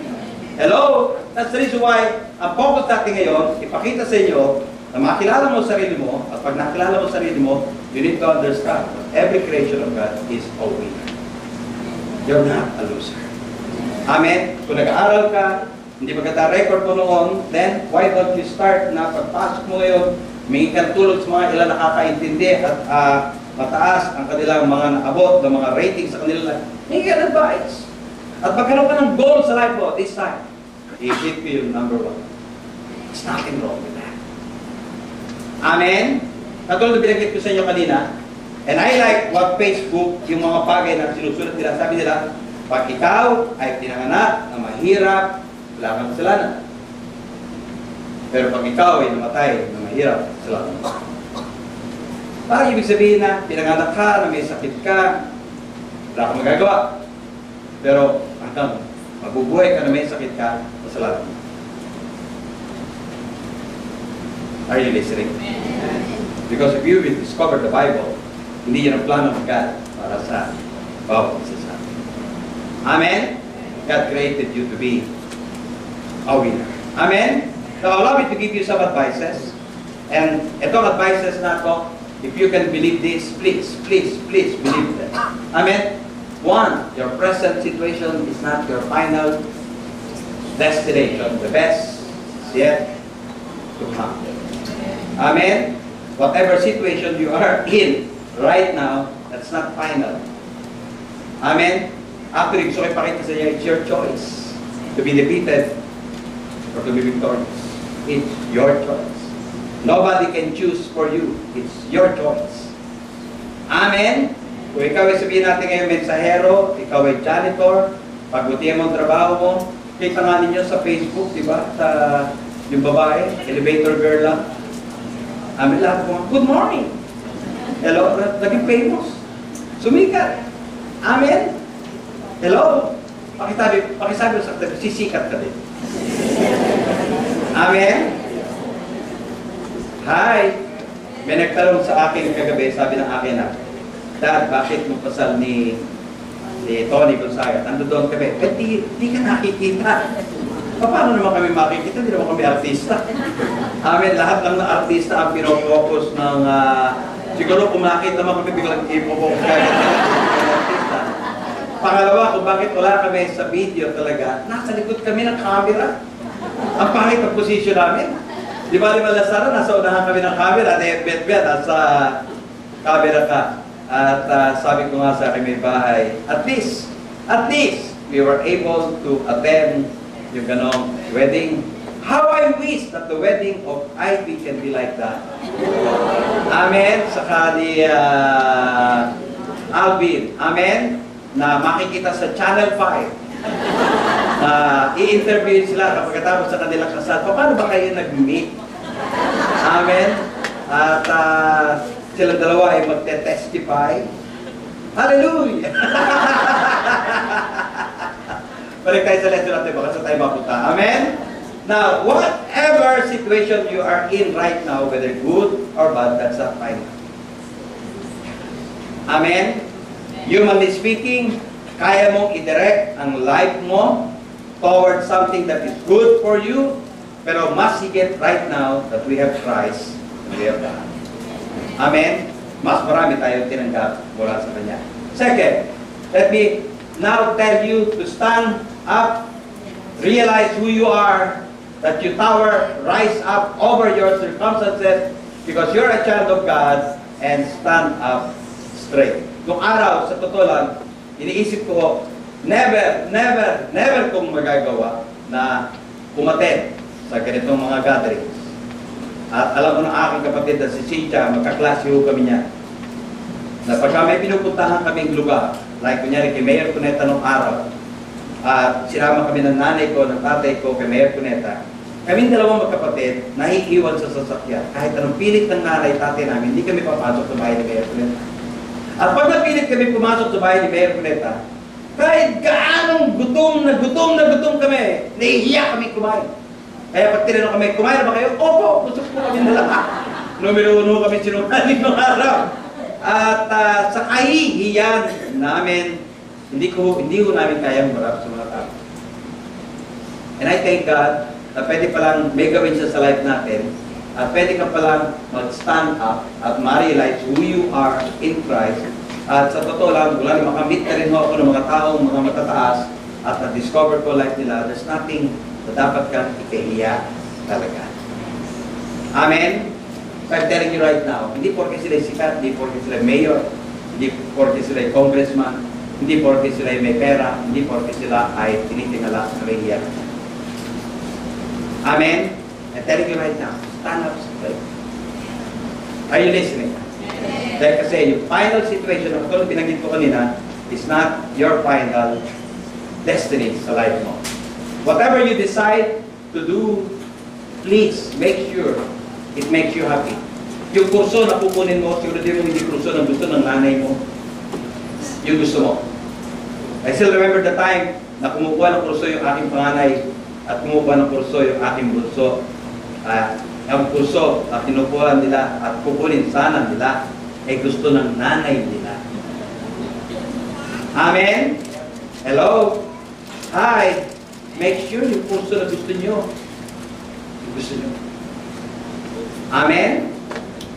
Hello? That's the reason why ang focus natin ngayon, ipakita sa inyo na makilala mo sarili mo, at pag nakilala mo sarili mo, you need to understand that every creation of God is a winner. You're not a loser. Amen? Kung nag-aaral ka, hindi maganda-record mo noon, then why don't you start na pagpasok mo ngayon, may tulong sa mga ilan nakakaintindi at mataas ang kanilang mga naabot, ng mga ratings sa kanila, may advice. At magkaroon ka ng goal sa life mo, this time, i-hit you yung number 1. There's nothing wrong with that. Amen? Katulad na binanggit ko sa inyo kanina, and I like what Facebook, yung mga bagay na sinusulat nila, sabi nila, pag ikaw ay pinanganak na mahirap, wala kang kasalanan. Pero pag ikaw ay namatay na mahirap, kasalanan. Parang ibig sabihin na pinanganak ka, na may sakit ka, wala kang magagawa. Pero hanggang mabubuhay ka na may sakit ka, kasalanan. Are you listening? Because if you will discover the Bible, hindi yan ang plano ng God para sa bawat isa sa atin. Amen? God created you to be a winner. Amen? So allow me to give you some advices. And itong advices na ito, if you can believe this, please, please, please believe them. Amen? 1, your present situation is not your final destination. The best is yet to come. Amen? Whatever situation you are in right now, that's not final. Amen? Actually, gusto ko ipakita sa inyo, it's your choice to be defeated or to be victorious. It's your choice. Nobody can choose for you. It's your choice. Amen? Kung ikaw ay sabihin natin ngayon mensahero, ikaw ay janitor, pagbutihan mo ang trabaho mo, kita nga ninyo sa Facebook, di ba? Sa yung babae, elevator girl lang. Amen, lahat po, good morning. Hello, naging famous. Sumikat. Amen. Hello. Pakisabi sa tabi, sisikat ka din. Amen. Hi. May nagtanong sa akin kagabi, sabi ng akin na, Dad, bakit mo pasal ni Tony Gonzaga? Ando doon kami. Eh, di ka nakikita. Paano naman kami makikita? Hindi naman kami artista. Amen, lahat lang na artista ang pinopokus ng... siguro kung makita naman kami biglang ipopokus ka. Pangalawa, kung bakit wala kami sa video talaga, nasa likod kami ng camera. Ang pangit ang posisyon namin. Di ba, Lazaro, nasa unahan kami ng camera, at bet-bet, nasa camera ka. At sabi ko nga sa akin may bahay, at least, we were able to attend yung ganong wedding. How I wish that the wedding of Ivy can be like that. Amen. Saka ni Alvin. Amen. Na makikita sa Channel 5. I-interview sila kapag sa kanilang kasal. Paano ba kayo nag-meet? Amen. At sila dalawa ay magte-testify. Hallelujah! Balik tayo sa lesson natin, baka sa tayo mapunta. Amen? Now, whatever situation you are in right now, whether good or bad, that's a fine. Amen? Humanly speaking, kaya mong i-direct ang life mo towards something that is good for you, pero mas higit right now that we have Christ and we have God. Amen? Mas marami tayong tinanggap mula sa Kanya. Second, let me now tell you to stand up, realize who you are, that you tower, rise up over your circumstances because you're a child of God, and stand up straight. Nung araw, sa totoo lang, iniisip ko, never kong magagawa na umattend sa ganitong mga gatherings. At alam ko ng aking kapatid na si Cynthia, magkaklase ho kami niya. Na pagka may pinupuntahan kaming lugar, like kunyari kay Mayor Cuneta nung araw, at sinama kami ng nanay ko, ng tatay ko, kay Mayor Cuneta, kaming dalawang magkapatid, naiiwan sa sasakyan. Kahit anong pilit ng nanay, tatay namin, hindi kami papasok sa bahay ni Mayor Cuneta. At pag napilit kami pumasok sa bahay ni Mayor Cuneta, kahit gaanong gutom kami, nahihiya kami kumain. Kaya pag tinanong kami, kumain na ba kayo? Opo, gusto ko kami dalawa. Numinuno kami sinungaling ng araw. At sa kahihiyan namin, hindi ko namin kayang marap sa mga tao. And I thank God na pwede palang may gawin siya sa life natin, at pwede ka palang mag-stand up at ma-realize who you are in Christ. At sa totoo lang, mula na makamit na rin ako ng mga taong mga matataas at na-discover ko life nila, there's nothing na dapat kang ikahiya talaga. Amen? I'm telling you right now, hindi porke sila sikat, hindi porke sila mayor, hindi porke sila congressman, hindi porke sila may pera, hindi porke sila ay tinitingala sa kahiya. Amen? I'm telling you right now, stand up straight. Are you listening? Dahil kasi yung final situation na katulad binanggit ko kanina is not your final destiny sa life mo. Whatever you decide to do, please make sure it makes you happy. Yung kurso na pupunin mo, siguro din mo hindi kurso na gusto ng nanay mo. Yung gusto mo. I still remember the time na kumukuha ng kurso yung aking panganay at kumukuha ng kurso yung aking bunso. Ang kurso na kinukuha nila at kukunin sana nila ay gusto ng nanay nila. Amen? Hello? Hi! Make sure yung kurso na gusto nyo. Gusto nyo. Amen?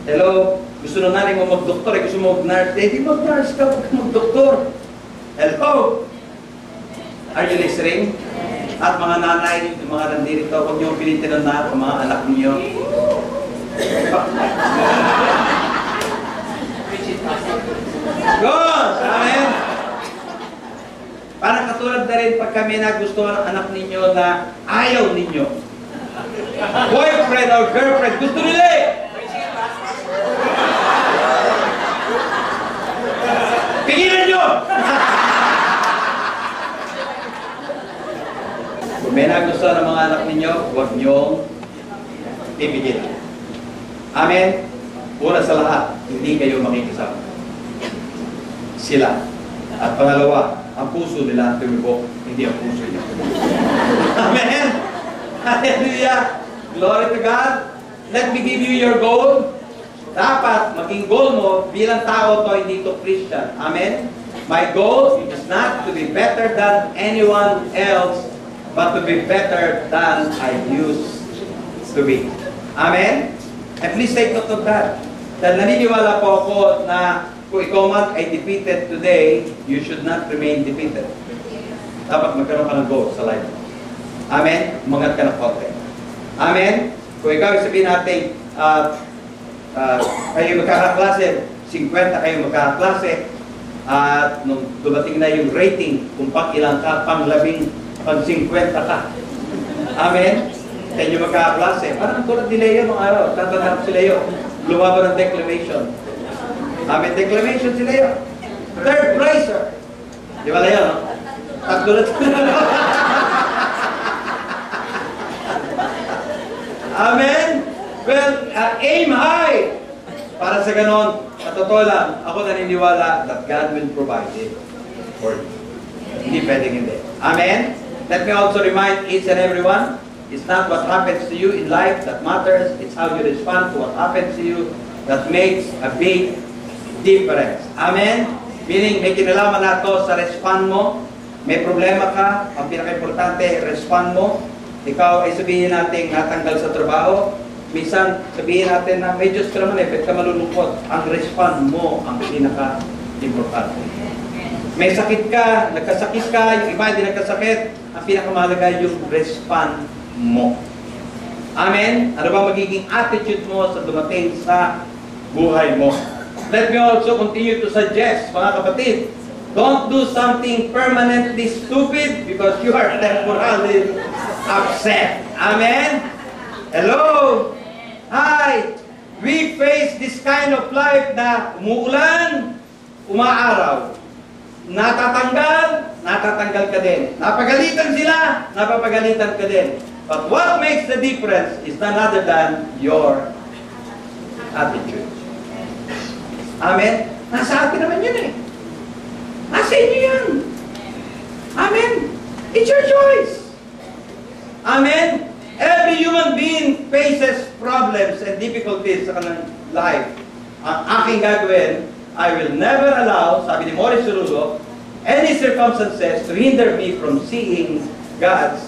Hello? Gusto ng nanay mo mag-doktor, gusto mo mag-nurse, di mag-nurse ka, mag-doktor. Hello? Are you listening? At mga nanay, yung mga nandirito, huwag nyo pilitin ng mga anak niyo. Good! Amen? Parang katulad na rin pag kami nagustuhan ng anak ninyo na ayaw ninyo. Boyfriend or girlfriend, gusto nila eh! Pigilan nyo! Kung may nagustuhan ng mga anak ninyo, huwag nyo pipigil. Amen? Una sa lahat, hindi kayo makikisama. Sila. At pangalawa, ang puso nila tumibok, hindi ang puso niya. Amen? Hallelujah! Glory to God! Let me give you your goal. Dapat maging goal mo bilang tao to, hindi to Christian. Amen? My goal is not to be better than anyone else, but to be better than I used to be. Amen? And please take note of that. Dahil naniniwala po ako na kung ikaw man ay defeated today, you should not remain defeated. Dapat magkaroon ka ng goal sa life mo. Amen? Umangat ka ng konti. Amen? Kung ikaw sabihin natin, kayo magkakaklase, 50 kayo magkakaklase, At nung dumating na yung rating, kung pang-ilang ka, pang-50 ka. Amen? Kaya nyo magkaklase. Parang tulad ni Leo nung araw. Tatanap si Leo. Lumaban ng declamation. Amen? Declamation si Leo. Third prizer. Di ba Leo, no? Tatlo na. Amen? Well, aim high. Para sa ganon, sa totoo lang, ako naniniwala that God will provide it for you. Hindi pwedeng hindi. Amen? Let me also remind each and everyone, it's not what happens to you in life that matters, it's how you respond to what happens to you that makes a big difference. Amen? Meaning, may kinalaman nato sa respond mo. May problema ka, ang pinaka-importante, respond mo. Ikaw ay sabihin natin natanggal sa trabaho. Minsan, sabihin natin na medyo ka naman ba't ka malulungkot. Ang respond mo ang pinaka-importante. May sakit ka, nagkasakit ka, yung iba hindi nagkasakit, ang pinakamahalaga yung respond mo. Amen? Ano ba magiging attitude mo sa dumating sa buhay mo? Let me also continue to suggest, mga kapatid, don't do something permanently stupid because you are temporarily upset. Amen? Hello? Hi! We face this kind of life na umuulan, umaaraw. Natatanggal ka din. Napagalitan sila, napapagalitan ka din. But what makes the difference is none other than your attitude. Amen? Nasa atin naman yun eh. Nasa inyo yan. Amen? It's your choice. Amen? Every human being faces problems and difficulties sa kanilang life. Ang aking gagawin, I will never allow, sabi ni Morris Cerullo, any circumstances to hinder me from seeing God's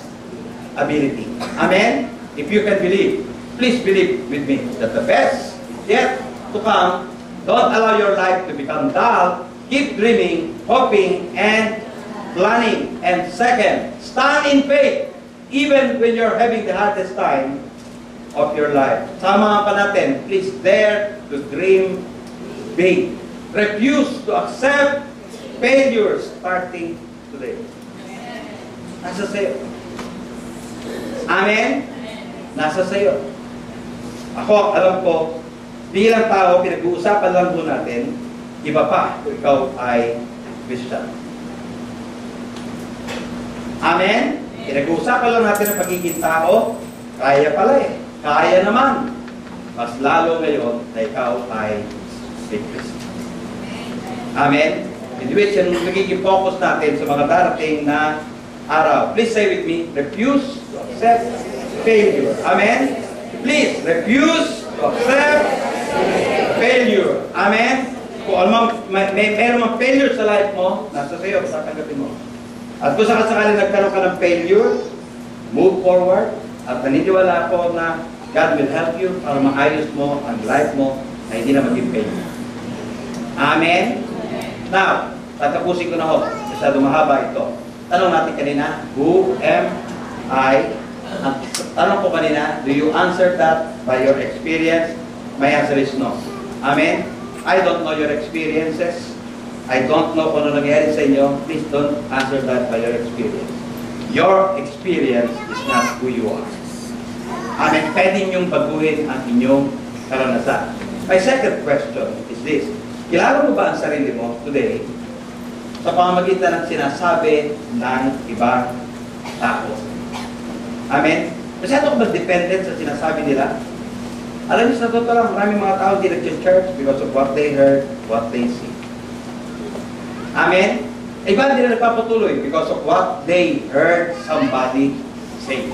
ability. Amen? If you can believe, please believe with me that the best yet to come. Don't allow your life to become dull. Keep dreaming, hoping, and planning. And second, stand in faith. Even when you're having the hardest time of your life. Sama pa natin, please dare to dream big. Refuse to accept failure starting today. Nasa sayo. Amen? Nasa sayo. Ako, alam ko, bilang tao, pinag-uusapan lang po natin, iba pa kung ikaw ay Christian. Amen? Pinag-uusapan lang natin ang pagiging tao, kaya pala eh. Kaya naman. Mas lalo ngayon na ikaw ay Christian. Amen? In which yung magiging focus natin sa mga darating na araw. Please say with me, refuse to accept failure. Amen? Please, refuse to accept failure. Amen? Kung meron mang failure sa life mo, nasa sayo, tatanggapin mo. At kung sakasakali nagkaroon ka ng failure, move forward. At naniniwala ako na God will help you para maayos mo ang life mo na hindi na maging failure. Amen? Now, tatapusin ko na ho. Kasi mahaba ito. Tanong natin kanina, who am I? Tanong ko kanina, do you answer that by your experience? My answer is no. Amen? I don't know your experiences. I don't know kung ano nangyari sa inyo. Please don't answer that by your experience. Your experience is not who you are. Amen. Pwede niyong baguhin ang inyong karanasan. My second question is this. Kilala mo ba ang sarili mo today sa pamamagitan ng sinasabi ng ibang tao? Amen. Masyado ko ba dependent sa sinasabi nila? Alam niyo sa totoo lang, maraming mga tao hindi nag-church because of what they heard, what they see. Amen? Iba hindi na nagpapatuloy because of what they heard somebody say.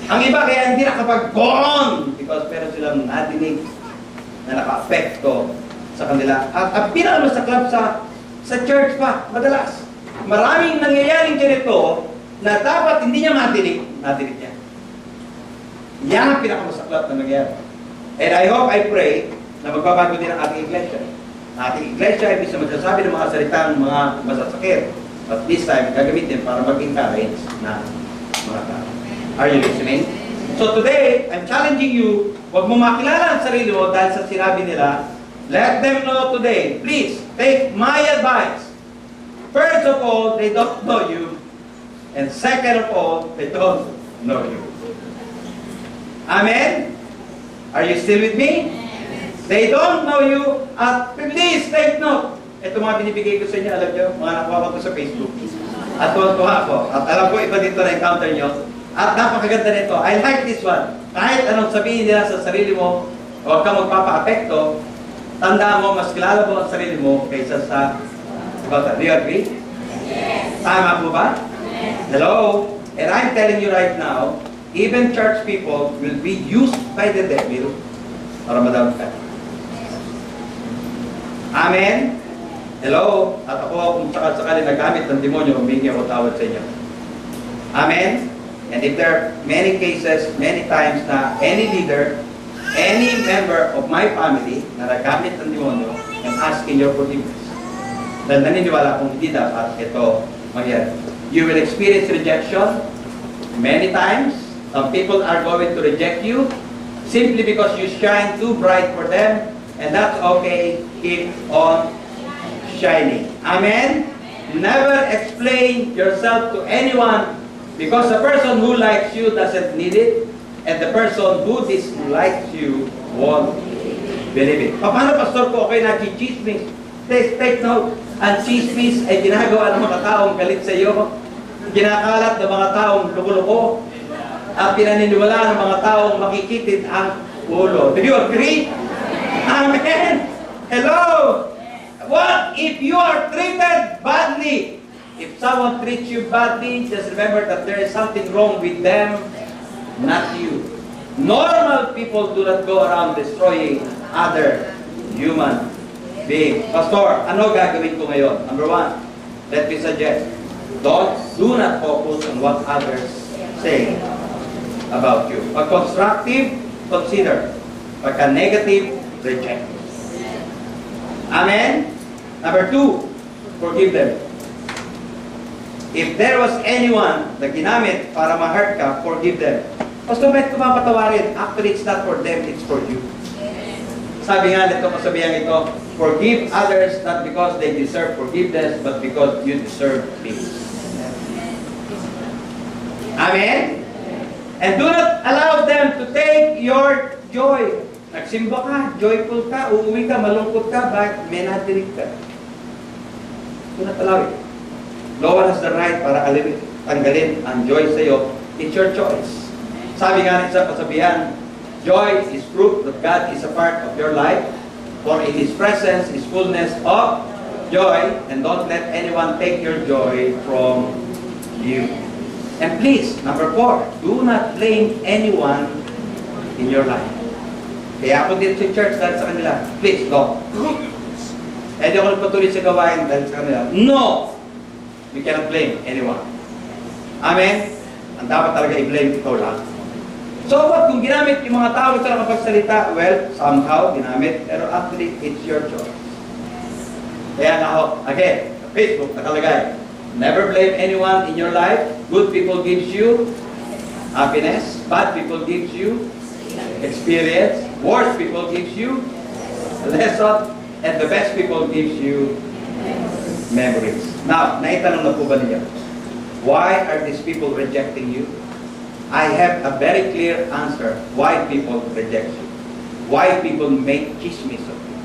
Ang iba kaya hindi nakapag-go on because meron silang nadinig na naka-apekto sa kanila. At pinakamasaklap sa church pa, madalas. Maraming nangyayaring ganito na dapat hindi niya nadinig niya. Yan ang pinakamasaklap na nangyayari. And I hope, I pray, na magbabago din ang ating iglesia. Ating iglesia, ibig sa magsasabi ng mga salitang mga masasakit. But this time, gagamitin para mag-encourage na mga tao. Are you listening? So today, I'm challenging you, huwag mo makilala ang sarili mo dahil sa sinabi nila Let them know today. Please, take my advice. First of all, they don't know you. And second of all, they don't know you. Amen? Are you still with me? They don't know you. At please, take note. Ito mga binibigay ko sa inyo, alam nyo, mga nakuha ko sa Facebook. At tuwa ko. At alam ko, iba dito na-encounter nyo. At napakaganda nito. I like this one. Kahit anong sabihin nila sa sarili mo, huwag kang magpapa-apekto, tandaan mo, mas kilala mo ang sarili mo kaysa sa bata. Do you agree? Yes. Tama po ba? Yes. Hello? And I'm telling you right now, even church people will be used by the devil para madawag ka. Amen? Hello? At ako, kung sakali nagamit ng demonyo, humingi ako tawad sa inyo. Amen? And if there are many cases, many times na any leader, any member of my family na nagamit ng demonyo, I'm asking your forgiveness. Dahil naniniwala kung hindi dapat ito mangyari. You will experience rejection many times. Some people are going to reject you simply because you shine too bright for them, and that's okay. Keep on shining. Amen? Never explain yourself to anyone because the person who likes you doesn't need it, and the person who dislikes you won't believe it. Paano, pastor, ko okay na chismis? Take note. Ang chismis ay ginagawa ng mga taong galit sa iyo, ginakalat ng mga taong luko-luko, at pinaniniwala ng mga taong makikitid ang ulo. Do you agree? Amen? Hello? What if you are treated badly? If someone treats you badly, just remember that there is something wrong with them, not you. Normal people do not go around destroying other human beings. Pastor, ano gagawin ko ngayon? Number one, let me suggest, do not focus on what others say about you. Pag constructive, consider. Pagka negative, reject. Amen? Number two, forgive them. If there was anyone na ginamit para ma-hurt ka, forgive them. Pastor, bakit ko mapatawarin? Actually, it's not for them, it's for you. Sabi nga nito, kasabihan ito, forgive others not because they deserve forgiveness, but because you deserve peace. Amen? And do not allow them to take your joy. Nagsimba ka, joyful ka, uuwi ka, malungkot ka, may natinig ka. Do not allow it. No one has the right para tanggalin ang joy sa iyo. It's your choice. Sabi nga rin sa kasabihan, joy is proof that God is a part of your life, for in His presence is fullness of joy, and don't let anyone take your joy from you. And please, number four, do not blame anyone in your life. Kaya ako dito sa church dahil sa kanila. Please, no. Eh, di ako nagpatuloy sa gawain dahil sa kanila. No! We cannot blame anyone. Amen? Ang dapat talaga i-blame ikaw lang. So what? Kung ginamit yung mga tao sa nakapagsalita, well, somehow ginamit, pero actually, it's your choice. Kaya ako, again, sa Facebook, nakalagay, never blame anyone in your life. Good people gives you happiness. Bad people gives you experience. Worse people gives you lesson. And the best people gives you memories. Now, naitanong na po ba niyo? Why are these people rejecting you? I have a very clear answer why people reject you. Why people make chismis of you.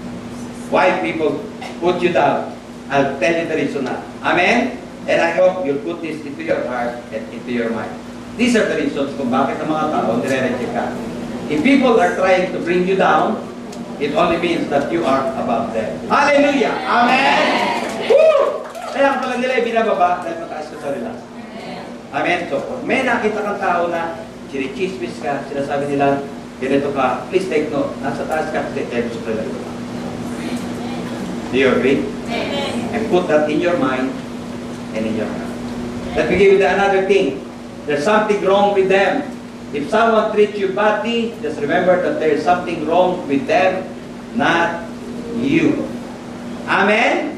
Why people put you down. I'll tell you the reason now. Amen? And I hope you'll put this into your heart and into your mind. These are the reasons kung bakit ang mga tao nire-reject ka. If people are trying to bring you down, it only means that you are above them. Hallelujah! Amen! Woo! Kaya pala nila ibinababa dahil mataas ka sa nila. Amen? So, may nakita kang tao na sinichismis ka, sinasabi nila, ganito ka, please take note, nasa taas ka, kasi tayo gusto nila ito. Do you agree? And put that in your mind and in your heart. Let me give you another thing. There's something wrong with them. If someone treats you badly, just remember that there is something wrong with them, not you. Amen?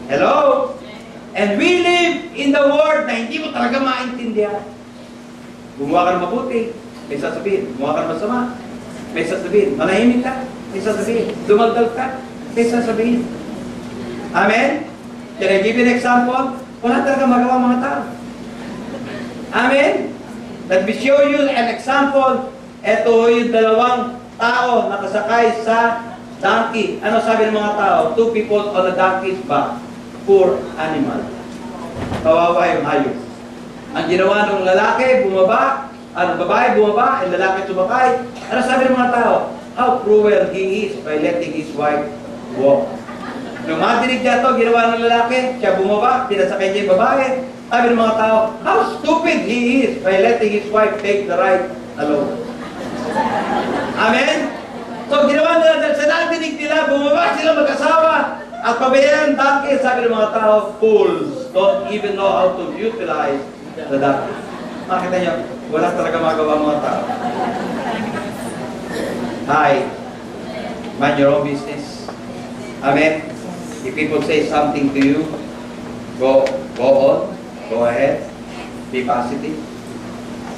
Hello? And we live in the world na hindi mo talaga maintindihan. Gumawa ka ng mabuti, may sasabihin. Gumawa ka ng masama, may sasabihin. Manahimik ka, may sasabihin. Dumagdal ka, kaysa sabihin. Amen? Can I give you an example? Wala talaga magawa mga tao. Amen? Let me show you an example. Ito yung dalawang tao nakasakay sa donkey. Ano sabi ng mga tao? Two people on a donkey's back. Poor animal. Kawawa yung hayop. Ang ginawa ng lalaki, bumaba. Ang babae, bumaba. Ang lalaki, sumakay. Ano sabi ng mga tao? How cruel he is by letting his wife walk. Nung madinig niya ito, ginawa ng lalaki, siya bumaba, pinasakay niya yung babae. Sabi ng mga tao, how stupid he is by letting his wife take the ride alone. Amen? So ginawa nila, sa nadinig nila, bumaba sila mag-asawa. At pabayaan ng donkey, sabi ng mga tao, fools, don't even know how to utilize the donkey. Makita niyo, wala talaga magawa mga tao. Hi, mind your own business. Amen? If people say something to you, go on, go ahead, be positive.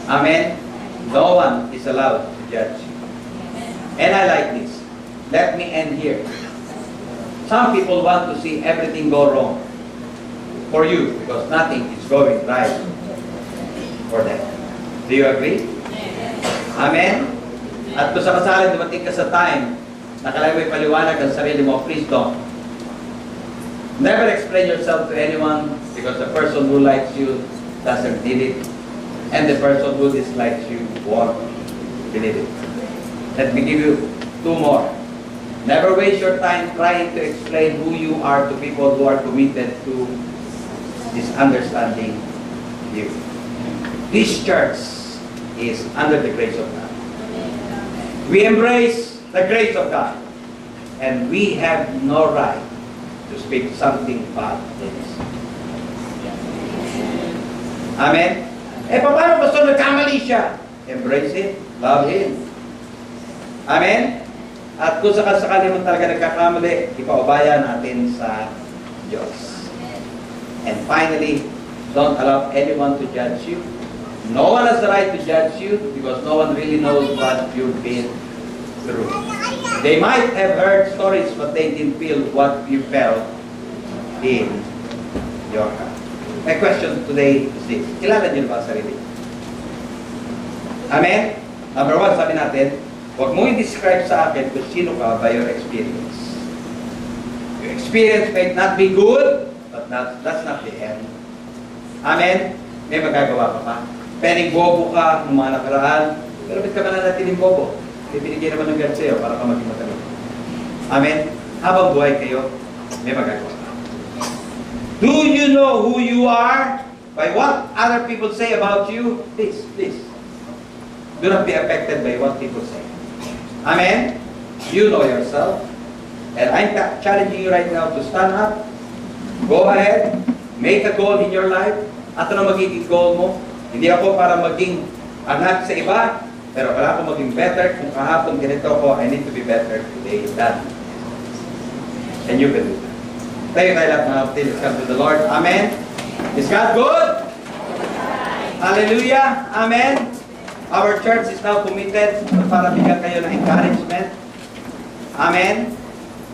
Amen? No one is allowed to judge you. And I like this. Let me end here. Some people want to see everything go wrong for you because nothing is going right for them. Do you agree? Amen? At kung sa kasalan, dumating ka sa time, nakalagay may paliwanag ang sarili mo, please don't. Never explain yourself to anyone because the person who likes you doesn't need it. And the person who dislikes you won't believe it. Let me give you two more. Never waste your time trying to explain who you are to people who are committed to misunderstanding you. This church is under the grace of God. We embrace the grace of God. And we have no right to speak something bad against. Amen? Paano basta nagkamali siya? Embrace it. Love him. Amen? At kung sakali mo talaga nagkakamali, ipaubaya natin sa Diyos. And finally, don't allow anyone to judge you. No one has the right to judge you because no one really knows what you've been through. They might have heard stories, but they didn't feel what you felt in your heart. My question today is this. Kilala niyo ba ang sarili? Amen? Number one, sabi natin, huwag mo i-describe sa akin kung sino ka by your experience. Your experience may not be good, but that's not the end. Amen? May magagawa ka pa. Pwedeng bobo ka ng mga nakaraan, pero ba't ka ba na natin yung bobo? Binigyan naman ng God sa'yo para ka maging matalino. Amen? Habang buhay kayo, may magagawa ka. Do you know who you are by what other people say about you? Please, please. Do not be affected by what people say. Amen? You know yourself. And I'm challenging you right now to stand up. Go ahead. Make a goal in your life. At ano magiging goal mo? Hindi ako para maging anak sa iba, pero kailangan ko maging better. Kung kahapon ganito ako, I need to be better today than. And you can do that. Tayo tayo lahat mga kapatid. Let's come to the Lord. Amen. Is God good? Hallelujah. Amen. Our church is now committed para bigyan kayo ng encouragement. Amen.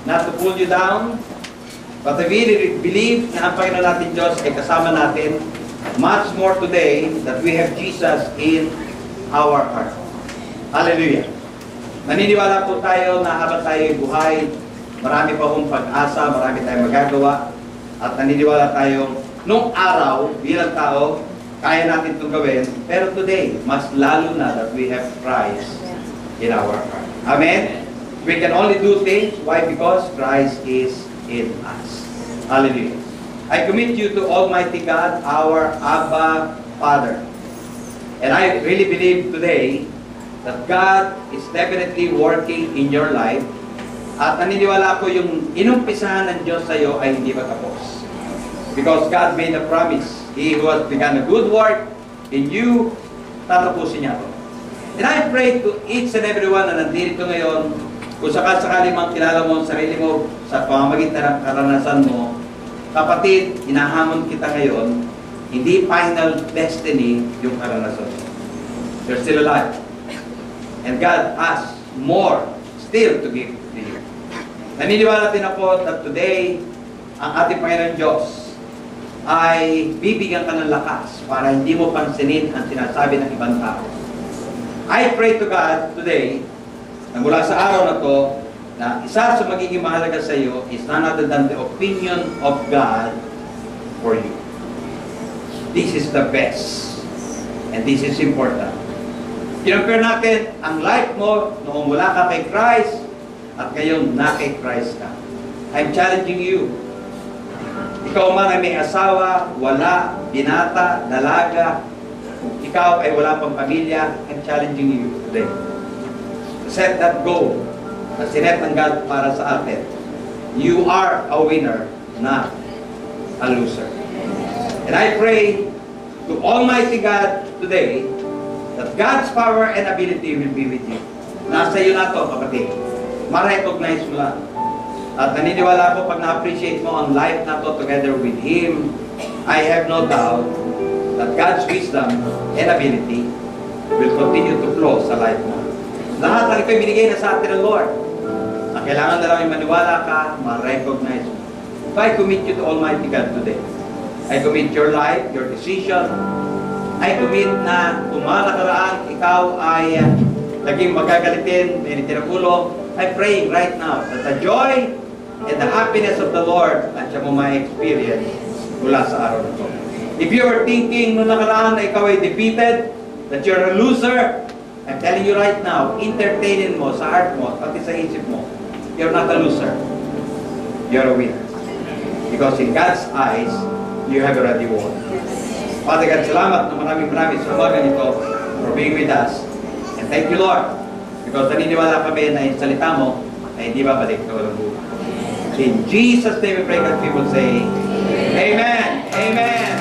Not to pull you down. But I really believe na ang Panginoon natin Diyos ay kasama natin much more today that we have Jesus in our heart. Hallelujah. Naniniwala po tayo na habang tayo buhay, marami pa hong pag-asa, marami tayong magagawa, at naniniwala tayo nung araw, bilang tao, kaya natin itong gawin, pero today, mas lalo na that we have Christ in our heart. Amen? We can only do things. Why? Because Christ is in us. Hallelujah. I commit you to Almighty God, our Abba Father. And I really believe today that God is definitely working in your life. At naniniwala ko yung inumpisahan ng Diyos sa iyo ay hindi matapos. Because God made a promise. He who has begun a good work in you, tatapusin niya ito. And I pray to each and everyone na nandito ngayon, kung sakali mang kilala mo ang sarili mo sa pamamagitan ng karanasan mo, kapatid, hinahamon kita ngayon, hindi final destiny yung karanasan mo. You're still alive. And God has more still to give to you. Naniniwala din ako that today, ang ating Panginoon Diyos ay bibigyan ka ng lakas para hindi mo pansinin ang sinasabi ng ibang tao. I pray to God today, na mula sa araw na to, na isa sa magiging mahalaga sa iyo is none other than the opinion of God for you. This is the best. And this is important. Kinapir natin ang life mo noong wala ka kay Christ at ngayon na kay Christ ka. I'm challenging you. Ikaw man ay may asawa, wala, binata, dalaga, ikaw ay wala pang pamilya, I'm challenging you today. Set that goal na sinet ng God para sa atin. You are a winner, not a loser. And I pray to Almighty God today that God's power and ability will be with you. Nasa iyo na ito, kapatid. Ma-recognize mo lang. At naniniwala ko pag na-appreciate mo ang life na to together with Him, I have no doubt that God's wisdom and ability will continue to flow sa life mo. Lahat ng ito'y binigay na sa atin ng Lord. Ang kailangan na lang maniwala ka, ma-recognize mo. So I commit you to Almighty God today. I commit your life, your decision. I commit na kung mga nakaraan, ikaw ay naging magagalitin, may tinagulo. I'm praying right now that the joy and the happiness of the Lord at siya mo ma-experience mula sa araw na ito. If you are thinking nung nakaraan na ikaw ay defeated, that you're a loser, I'm telling you right now, entertainin mo sa heart mo, pati sa isip mo, you're not a loser. You're a winner. Because in God's eyes, you have already won. Father God, salamat na maraming sa umaga nito for being with us. And thank you, Lord, because naniniwala kami na yung salita mo ay hindi babalik na walang buhay. In Jesus' name we pray, God, people say, Amen. Amen.